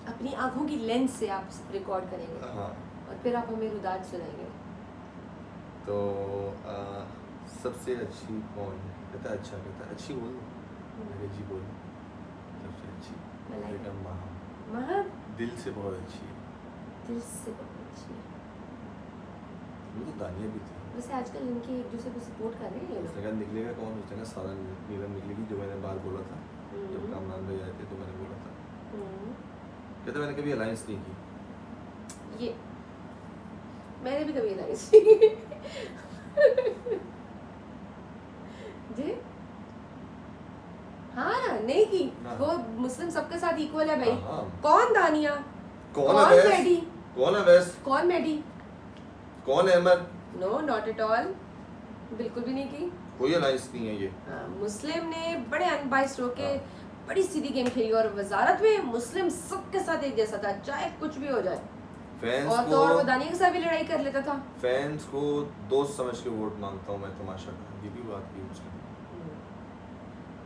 S2: अपनी आंखों की लेंस से आप रिकॉर्ड करेंगे
S1: हाँ।
S2: और फिर आप हमें रुदात सुनाएंगे।
S1: तो सबसे अच्छी कौन है? कहता है अच्छा, कहता है अच्छी बोल, मैंने जी बोल सबसे अच्छी,
S2: मलाइका।
S1: महा दिल से बहुत अच्छी है,
S2: दिल से बहुत अच्छी है।
S1: वो तो दानिया भी थी।
S2: वैसे आजकल इनके एक दूसरे को सपोर्ट कर रहे हैं ये
S1: उसने
S2: लोग।
S1: कहा निकलेगा कौन? उसने कहा सारा नीलम निकलेगी, जो मैंने बात बोला था जब कामरान भाई आए थे तो मैंने बोला था। कहते मैंने कभी अलायंस नहीं की।
S2: ये मैंने भी कभी अलायंस नहीं की। जी हाँ ना, नहीं की।
S1: हाँ।
S2: वो मुस्लिम सबके साथ इक्वल है भाई।
S1: हाँ।
S2: कौन दानिया,
S1: कौन है वैस?
S2: मेडी,
S1: कौन है वैस?
S2: कौन मेडी?
S1: कौन है Ahmed?
S2: No not at all, बिल्कुल भी नहीं की।
S1: कोई अलायंस नहीं है ये।
S2: मुस्लिम ने बड़े अनबाइस्ड होके
S1: हाँ।
S2: बड़ी सीधी गेम खेली और वजारत में मुस्लिम सबके साथ एक जैसा था, चाहे कुछ भी हो जाए।
S1: फैंस
S2: और
S1: को
S2: तो और वो दानिया के साथ भी लड़ाई कर लेता था।
S1: फैंस को दोस्त समझ के वोट मांगता हूँ मैं, तमाशा का, ये भी बात की उसने।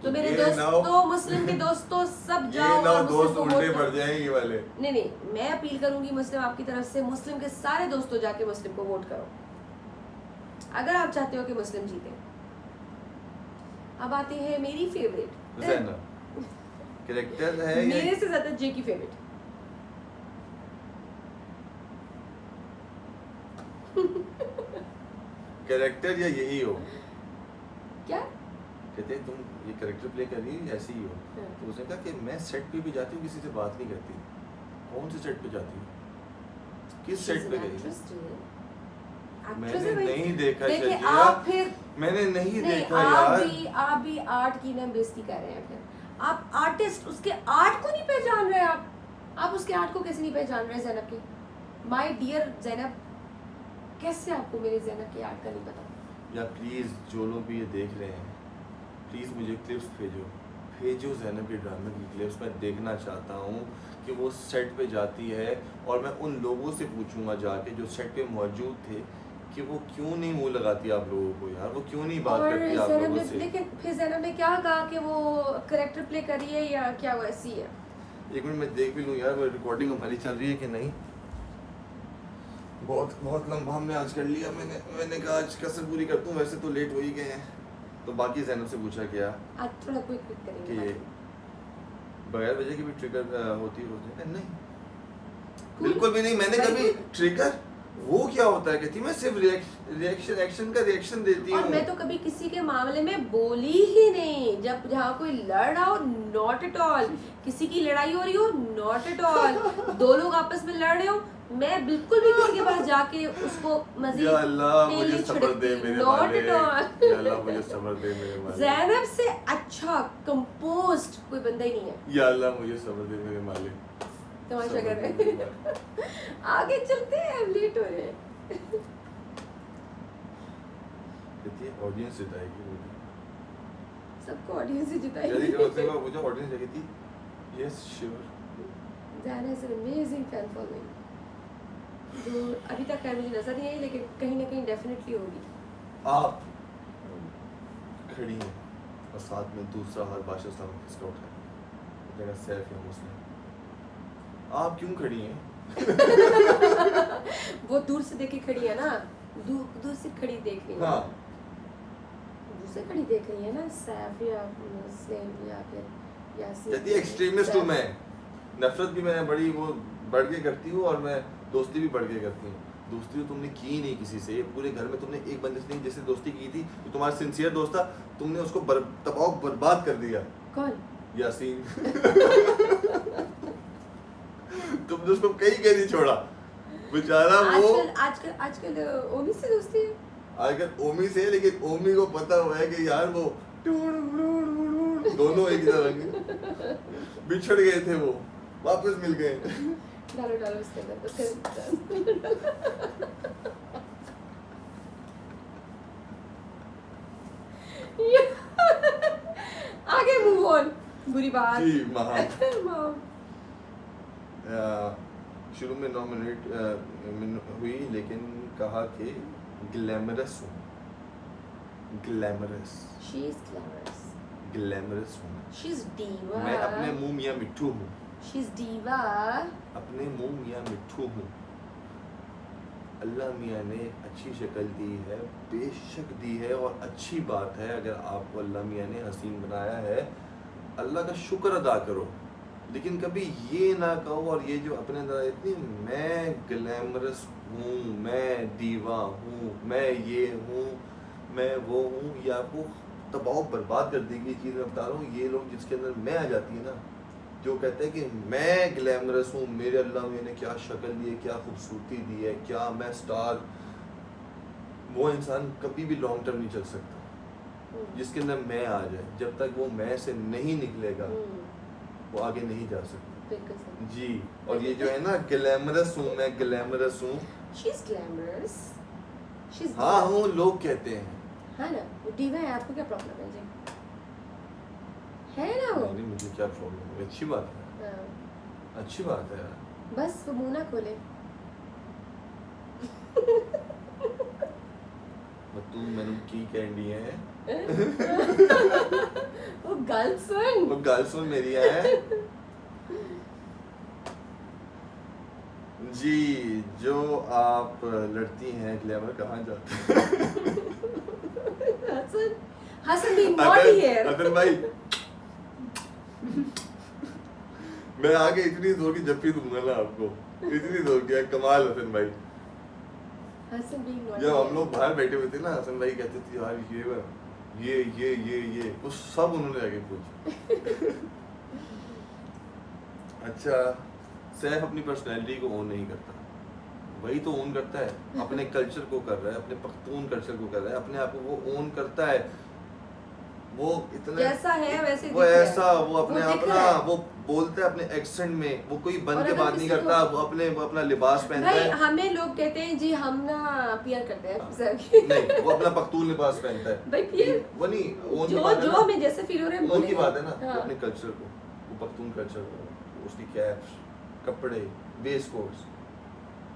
S2: तो मेरे
S1: ये
S2: दोस्तों, मुस्लिम के दोस्तों सब जाओ
S1: ये ना
S2: और मुस्लिम
S1: दोस्त
S2: को
S1: उल्टे
S2: वोट
S1: पड़
S2: करो।
S1: जाएंगे वाले।
S2: नहीं नहीं, मैं अपील करूंगी मुस्लिम आपकी तरफ से, मुस्लिम के सारे दोस्तों जाके मुस्लिम को वोट करो अगर आप चाहते हो कि मुस्लिम जीते। अब आती है मेरी फेवरेट
S1: ज़ैनब। कैरेक्टर है ये,
S2: मेरे से ज्यादा जे की फेवरेट।
S1: कैरेक्टर या यही हो।
S2: क्या?
S1: कहते हैं तुम ये कैरेक्टर प्ले कर रही हो ऐसी ही हो।
S2: हाँ।
S1: तो उसने कहा कि मैं सेट पे भी जाती हूँ, किसी से बात नहीं करती। कौन से सेट पे जाती हूँ? किस सेट पे गई? मैंने नहीं देखा
S2: देखिए
S1: शजिया,
S2: आप फिर
S1: मैंने नहीं देखा
S2: आप
S1: यार।
S2: आप भी आर्ट की ना बेइज्जती कर रहे हैं। फिर आप आर्टिस्ट, उसके आर्ट को नहीं पहचान रहे। आप उसके आर्ट को कैसे नहीं पहचान रहे ज़ैनब की? माय डियर ज़ैनब, कैसे आपको मेरे ज़ैनब की आर्ट का नहीं पता?
S1: या प्लीज़ जो लोग भी ये देख रहे हैं, प्लीज़ मुझे क्लिप्स भेजो ज़ैनब के ड्रामे की क्लिप्स। मैं देखना चाहता हूँ कि वो सेट पे जाती है और मैं उन लोगों से पूछूंगा जाके जो सेट पे मौजूद थे कि वो क्यों नहीं मुंह लगाती आप लोगों को यार, वो क्यों नहीं बात
S2: और
S1: करती आप
S2: ज़ैनब
S1: लोगों
S2: ने,
S1: से।
S2: लेकिन फिर ज़ैनब ने क्या कहा कि वो कैरेक्टर प्ले कर रही है या क्या वैसी है?
S1: एक मिनट मैं देख भी लूँ यार, वो रिकॉर्डिंग हमारी चल रही है कि नहीं। बहुत बहुत लंबा हमने आज कर लिया। मैंने कहा आज कसर पूरी कर दूँ, वैसे तो लेट हो ही गए हैं। तो बाकी ज़ैनब से पूछा गया
S2: आज थोड़ा क्विक करेंगे
S1: कि बगैर वजह की भी ट्रिगर होती है? नहीं, बिल्कुल भी नहीं। मैंने कभी ट्रिगर वो क्या होता है कहती, मैं सिर्फ रिएक्शन एक्शन का रिएक्शन देती हूँ।
S2: और मैं तो कभी किसी के मामले में बोली ही नहीं। जब जहाँ कोई लड़ रहा हो, नॉट एट ऑल। किसी की लड़ाई हो रही हो, नॉट एट ऑल। दो लोग आपस में लड़ रहे हो, मैं बिल्कुल भी किसी के पास जाके उसको मजीद
S1: या अल्लाह मुझे
S2: नहीं
S1: सब्र दे
S2: छिड़कती,
S1: मेरे
S2: not
S1: मालिक।
S2: at all।
S1: या अल्लाह मुझे सब्र दे मेरे मालिक।
S2: ज़ैनब से अच्छा कंपोज्ड कोई बंदा ही नहीं है।
S1: या अल्लाह मुझे सब्र दे मेरे मालिक।
S2: तमाशा कर
S1: सब्र दे
S2: रहे
S1: मेरे
S2: हैं।
S1: मालिक।
S2: आगे चलते हैं, अब लेट हो रहे हैं।
S1: कहती है ऑडियंस जिताएगी मुझे।
S2: सबको ऑडियंस ही जिताएगी।
S1: जल्दी करो से मुझे ऑडियंस जगह थी। Yes sure.
S2: Zainab is an amazing fan following जो अभी तक मुझे नजर नहीं आई, लेकिन कहीं ना कहीं डेफिनेटली होगी।
S1: आप खड़ी हैं और साथ में दूसरा हाथ बादशाह इस्लाम का स्काउट है, जगह सैफ या मुस्लिम। आप क्यों खड़ी हैं?
S2: वो दूर से देख के खड़ी है ना, दूर से खड़ी देख रही है।
S1: हाँ।
S2: दूर से खड़ी देख रही है ना, सैफ या मुस्लिम या फिर यासीन।
S1: कहती है एक्सट्रीमिस्ट हूँ मैं, नफरत भी मैं बड़ी वो बढ़ के करती हूँ और मैं दोस्ती भी बढ़ के करती हूँ। दोस्ती तो तुमने की नहीं किसी से, पूरे घर में तुमने एक बंदे से नहीं जिससे दोस्ती की थी, तो तुम्हारा सिंसियर दोस्त था, तुमने उसको तबाह बर्बाद कर दिया।
S2: कौन?
S1: यासीन। तुमने उसको कहीं नहीं छोड़ा, बेचारा वो
S2: आजकल ओमी से दोस्ती है।
S1: आजकल ओमी से, लेकिन ओमी को पता हुआ है कि यार वो दोनों एक तरह के बिछड़ गए थे, वो वापस मिल गए।
S2: डालो उसके अंदर आगे मूव ऑन। बुरी बात
S1: जी महा
S2: Mom.
S1: शुरू में नॉमिनेट हुई, लेकिन कहा कि ग्लैमरस हूँ, glamorous
S2: She is glamorous.
S1: Glamorous हूँ
S2: She's diva.
S1: मैं, अपने मुंह मियाँ मिट्ठू हूँ,
S2: She's diva.
S1: अपने मुंह मियाँ मिट्ठू हूँ। अल्लाह मियाँ ने अच्छी शक्ल दी है, बेशक दी है, और अच्छी बात है अगर आपको अल्लाह मियाँ ने हसीन बनाया है, अल्लाह का शुक्र अदा करो। लेकिन कभी ये ना कहो, और ये जो अपने अंदर इतनी मैं ग्लैमरस हूँ, मैं दीवा हूँ, मैं ये हूँ, मैं वो हूँ, ये आपको तबाह बर्बाद कर देगी। ये चीज़ मैं बता रहा हूँ, ये लोग जिसके अंदर मैं आ जाती है ना, जो कहते हैं कि मैं ग्लैमरस हूँ, मेरे अल्लाह ने क्या शक्ल दी है, क्या खूबसूरती दी है, क्या मैं स्टार, वो इंसान कभी भी लॉन्ग टर्म नहीं चल सकता। जिसके अंदर मैं आ जाए, जब तक वो मैं से नहीं निकलेगा वो आगे नहीं जा सकता। जी, और ये जो है ना ग्लैमरस हूँ, मैं ग्लैमरस हूँ,
S2: She's glamorous. She's
S1: हाँ
S2: diva.
S1: हूँ लोग कहते हैं।
S2: है ना, वो diva है, आपको क्या प्रॉब्लम है जी? है ना वो?
S1: नहीं, मुझे क्या प्रॉब्लम है, अच्छी बात है,
S2: हाँ।
S1: अच्छी बात है यार।
S2: बस वो मुंह ना खोले।
S1: तू मैंने की कैंडी है,
S2: वो गल सुन।
S1: वो गर्ल सुन मेरी है। जी, जो आप लड़ती हैं ग्लैमर कहाँ जाते हैं?
S2: Hasan being naughty here.
S1: अदन भाई, मैं आगे इतनी जोर की जप्पी दूंगा ना आपको, इतनी जोर की, कमाल हसन भाई।
S2: Hasan being naughty.
S1: जब हम लोग बाहर बैठे हुए थे ना, हसन भाई कहते थे यार ये वो सब उन्होंने आगे पूछा। अच्छा, सैफ अपनी पर्सनैलिटी को ओन नहीं करता, वही तो ओन करता है, अपने कल्चर को कर रहा है, अपने पख्तून कल्चर को कर रहा है, अपने आप को वो ओन करता है। वो इतना
S2: जैसा है वैसे
S1: वो
S2: दिख रहा है।
S1: ऐसा वो अपने
S2: वो
S1: आप
S2: दिख
S1: ना
S2: रहा है।
S1: वो बोलता है अपने एक्सेंट में, वो कोई बन
S2: और
S1: के
S2: अगर
S1: बात नहीं
S2: किसी
S1: करता,
S2: को-
S1: वो अपना लिबास पहनता
S2: भाई
S1: है।
S2: हमें लोग कहते हैं जी हम ना पीआर करते हैं
S1: नहीं, वो अपना पख्तून लिबास पहनता है।
S2: भाई पीआर
S1: वो नहीं, ओन की
S2: जो
S1: बात है
S2: जो
S1: ना,
S2: हमें जैसे फील हो रहा है
S1: ओन की
S2: बोलेंगे।
S1: बात है ना,
S2: हाँ।
S1: अपने कल्चर को, वो पख्तून कल्चर को, उसकी कैप्स, कपड़े, वेस्ट कोट्स,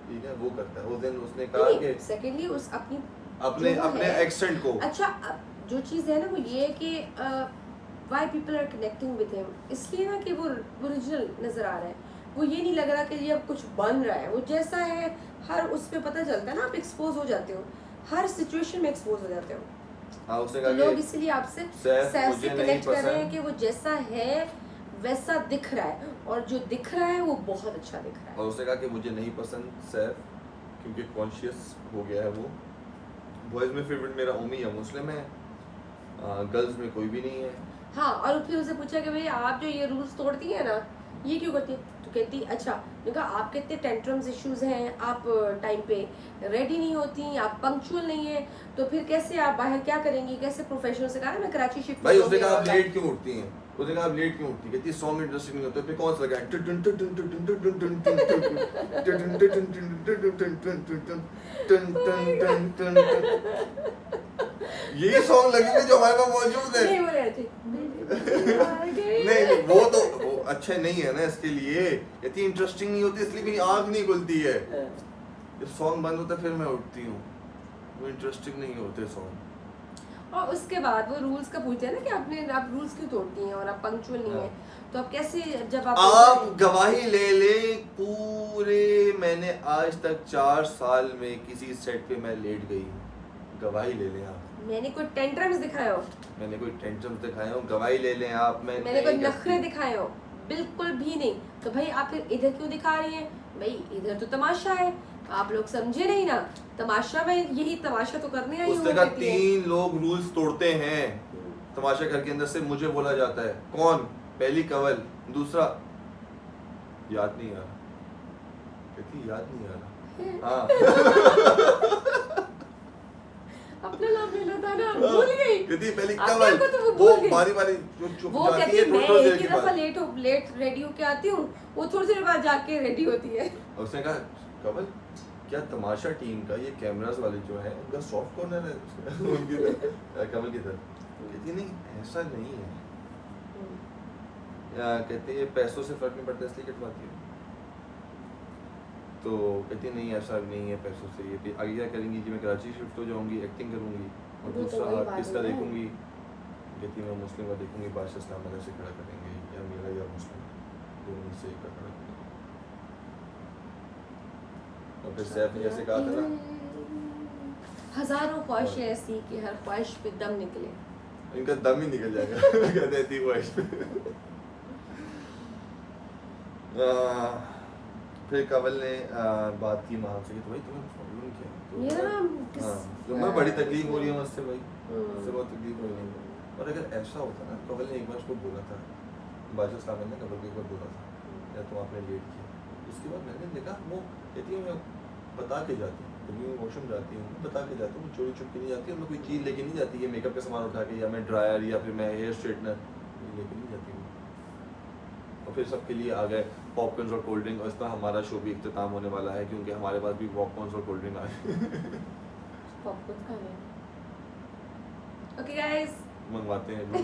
S1: ठीक है, वो करता है। उस दिन उसने कहा कि
S2: सेकेंडली उस अपनी
S1: अपने
S2: जो
S1: अपने
S2: है-
S1: एक्सेंट को,
S2: अच्छा अब जो चीज़ है ना वो ये है कि why people are connecting with him, इसलिए ना कि वो ओरिजिनल नज़र आ रहा है, वो ये नहीं लग रहा कि ये अब कुछ बन रहा है, वो जैसा है हर उस पे पता चलता है ना, आप एक्सपोज हो जाते हो, हर सिचुएशन में एक्सपोज हो जाते हो।
S1: हाँ, उसने
S2: तो
S1: कहा
S2: लोग
S1: कि
S2: इसलिए आपसे
S1: सैफ
S2: सैफ
S1: मुझे
S2: से
S1: नहीं
S2: कनेक्ट कर रहे हैं
S1: पसंद।
S2: कि वो जैसा है वैसा दिख रहा है, और जो दिख रहा है वो बहुत अच्छा दिख रहा है।
S1: और उसने कहा कि मुझे नहीं पसंद सैफ, क्योंकि कॉन्शियस हो गया है वो। बॉयज़ में फेवरेट मेरा ओमी है, मुस्लिम है, गर्ल्स में कोई भी नहीं है।
S2: हाँ, और फिर उसे पूछा कि भाई आप जो ये रूल्स तोड़ती हैं ना, ये क्यों करती है? तो कहती अच्छा, मैंने कहा आपके इतने टेंट्रम्स इश्यूज हैं, आप टाइम पे रेडी नहीं होती, आप पंक्चुअल नहीं है, तो फिर कैसे आप बाहर क्या करेंगी, कैसे प्रोफेशनल से कहा ना मैं कराची शिफ्ट
S1: भाई उसने कहा आप लेट क्यों उठती हैं, उसने कहा आप लेट क्यों उठती, कहती है सॉन्ग इंटरेस्टिंग नहीं होता, फिर कौन सा लगा यही सॉन्ग लगेंगे जो हमारे पास मौजूद है।
S2: नहीं बोले थे
S1: नहीं, वो तो वो अच्छे नहीं है ना, इसके लिए इतनी इंटरेस्टिंग नहीं होती, इसलिए मेरी आंख नहीं खुलती है। जब सॉन्ग बंद होता है फिर मैं उठती हूँ, वो इंटरेस्टिंग नहीं होते सॉन्ग।
S2: और उसके बाद वो रूल्स का पूछते हैं ना कि आप रूल्स क्यों तोड़ती हैं और आप पंक्चुअल नहीं है, तो आप कैसे जब
S1: आप गवाही ले ले, पूरे मैंने आज तक 4 साल में किसी सेट पे मैं लेट गई हूँ, गवाही ले लें आप।
S2: मैंने कोई टेंट्रम्स दिखाए हो,
S1: मैंने कोई टेंशन दिखाए हो, गवाही ले लें आप।
S2: मैंने कोई नखरे दिखाए हो, बिल्कुल भी नहीं। तो भाई आप फिर इधर क्यों दिखा रही हैं? भाई इधर तो तमाशा है, आप लोग समझे नहीं ना, तमाशा में यही तमाशा तो करने आई
S1: उसने कहा 3 लोग रूल्स तोड़ते हैं तमाशा घर के अंदर से, मुझे बोला जाता है। कौन? पहली कंवल, दूसरा याद नहीं आ रहा, कहती याद नहीं आ रहा। हाँ
S2: अपना नाम लेना था ना, भूल गई।
S1: क्योंकि पहले
S2: अपने
S1: कवल
S2: को तो वो
S1: वो
S2: भूल गई।
S1: बारी बारी जो चुप
S2: वो
S1: जाती
S2: कहती
S1: है
S2: है मैं
S1: थोड़ी देर
S2: एक ही
S1: के
S2: दफा
S1: बाद
S2: लेट रेडी होके आती हूँ, वो थोड़ी देर बाद जाके रेडी होती है।
S1: और उसने कहा कवल क्या तमाशा टीम का ये कैमरास वाले जो है उनका सॉफ्ट कॉर्नर है उनकी तरफ, कमल की तरफ। कहती नहीं ऐसा नहीं है, कहते हैं पैसों से फर्क नहीं पड़ता इसलिए कटवाती हूँ। तो कहती नहीं ऐसा नहीं है पैसों से, ये आगे क्या करेंगी कि मैं कराची शिफ्ट हो जाऊंगी, एक्टिंग करूंगी और
S2: वो तो
S1: दूसरा
S2: वही बात
S1: आर्टिस्ट का
S2: है ना।
S1: देखूंगी। कहती मैं मुस्लिम का देखूंगी, बादशाह इस्लाम वाला से खड़ा करेंगे या मेरा या मुस्लिम दोनों में से एक का खड़ा करेंगे। और फिर सैफ ने जैसे कहा था ना,
S2: हजारों ख्वाहिशें ऐसी कि हर ख्वाहिश पे दम निकले।
S1: इनका दम ही निकल जाएगा कहते थी वो फिर कवल ने बात की माँ से कि तो भाई तुम्हें प्रॉब्लम क्या है? तो
S2: मेरा नाम
S1: तो मैं बड़ी तकलीफ हो रही है मुझसे भाई, मुझसे बहुत तकलीफ हो रही है। और अगर ऐसा होता ना, कवल ने एक बार उसको बोला था, बादशाह साहब ने कवल को एक बार बोला था या तुम आपने लेट किया, उसके बाद मैंने देखा वो कहती है मैं बता के जाती हूँ, जब मैं वॉशरूम जाती हूँ बता के जाती हूँ, चोरी छुप के नहीं जाती हूँ, मैं कोई चीज़ लेके नहीं जाती है, मेकअप का सामान उठा के या मैं ड्रायर या फिर मैं हेयर स्ट्रेटनर लेके नहीं जाती हूँ। और फिर सबके लिए आ गए पॉपकॉर्न और कोल्ड ड्रिंक, और इस पर हमारा शो भी इख्तिताम होने वाला है क्योंकि हमारे पास भी पॉपकॉर्न और कोल्ड ड्रिंक आ गए
S2: पॉपकॉर्न खाने। ओके गाइस,
S1: मंगवाते हैं लोग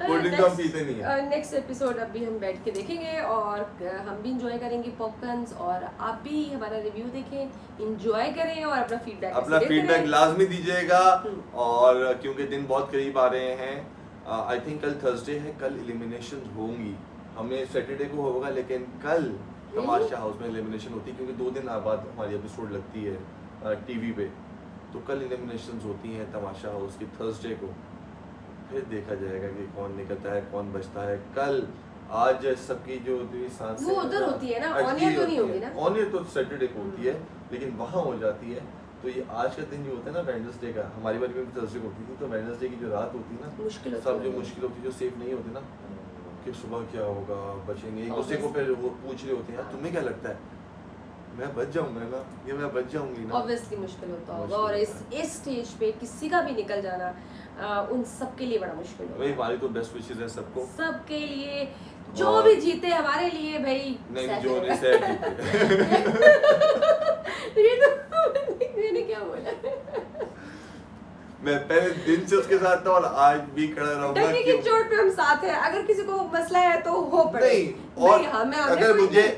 S1: कोल्ड ड्रिंक तो हम पीते नहीं है।
S2: नेक्स्ट एपिसोड अभी हम बैठ के देखेंगे और हम भी इंजॉय करेंगे पॉपकॉर्न्स, और आप भी हमारा रिव्यू देखें, इंजॉय करें और अपना फीडबैक
S1: लाजमी दीजिएगा। और क्योंकि दिन बहुत करीब आ रहे हैं, आई थिंक कल थर्सडे है, कल एलिमिनेशन होंगी, हमें सैटरडे को होगा लेकिन कल तमाशा हाउस में एलिमिनेशन होती है क्योंकि 2 दिन बाद हमारी एपिसोड लगती है टीवी पे, तो कल एलिमिनेशंस होती हैं तमाशा हाउस की थर्सडे को। फिर देखा जाएगा कि कौन निकलता है कौन बचता है। कल आज सबकी जो सांसें
S2: वो उधर होती है ना, ऑन एयर तो नहीं होगी ना,
S1: ऑन एयर तो सैटरडे को होती है लेकिन वहाँ हो जाती है। तो ये आज का दिन जो होता है ना वेडनेसडे का, हमारी बारी में भी थर्सडे को होती थी, तो वेडनेसडे की जो रात होती है ना,
S2: मुश्किल
S1: सब जो मुश्किल होती है, जो सेफ नहीं होती ना, कि सुबह क्या होगा, बचेंगे, एक दूसरे को फिर वो पूछ रहे होते हैं यार तुम्हें क्या लगता है मैं बच जाऊंगा ना, ये मैं बच जाऊंगी ना।
S2: ऑब्वियसली मुश्किल होता होगा, और इस स्टेज पे किसी का भी निकल जाना उन सब के लिए बड़ा मुश्किल होगा।
S1: भाई हमारी तो बेस्ट विशेस है सबको,
S2: सबके लिए, जो भी जीते हमारे लिए भाई।
S1: नहीं जो नहीं सैफ जीते
S2: ये तो मैंने क्या बोला
S1: मैं पहले दिन से उसके साथ था और आज भी खड़ा रहूंगा।
S2: डंके की चोट पे हम साथ हैं, अगर किसी को मसला है तो हो पड़े।
S1: नहीं, और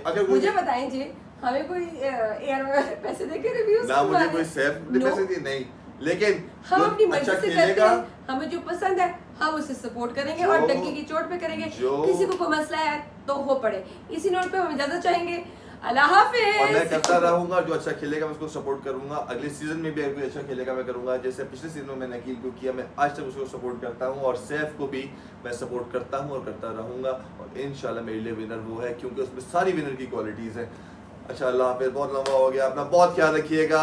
S2: अगर मुझे बताएं जी, हमें कोई एयर में पैसे देके रिव्यूज
S1: ना, मुझे कोई सेफ पैसे दिए नहीं, लेकिन
S2: हम अपनी मर्जी
S1: अच्छा
S2: से करते हैं, हमें जो पसंद है हम उसे सपोर्ट करेंगे और डंके की चोट पे करेंगे। किसी को कोई मसला है तो हो पड़े। इसी नोट पे हम इजाजत चाहेंगे, अल्लाह हाफिज।
S1: और मैं करता रहूंगा, जो अच्छा खेलेगा मैं उसको सपोर्ट करूंगा, अगले सीजन में भी अगर कोई अच्छा खेलेगा मैं करूंगा, जैसे पिछले सीजन में मैंने अकील को किया, मैं आज तक उसको सपोर्ट करता हूं और सैफ को भी मैं सपोर्ट करता हूं और करता रहूंगा। और इंशाल्लाह मेरे लिए विनर वो है क्योंकि उसमें सारी विनर की क्वालिटीज हैं। अच्छा अल्लाह हाफिज, बहुत लंबा हो गया, अपना बहुत ख्याल रखिएगा।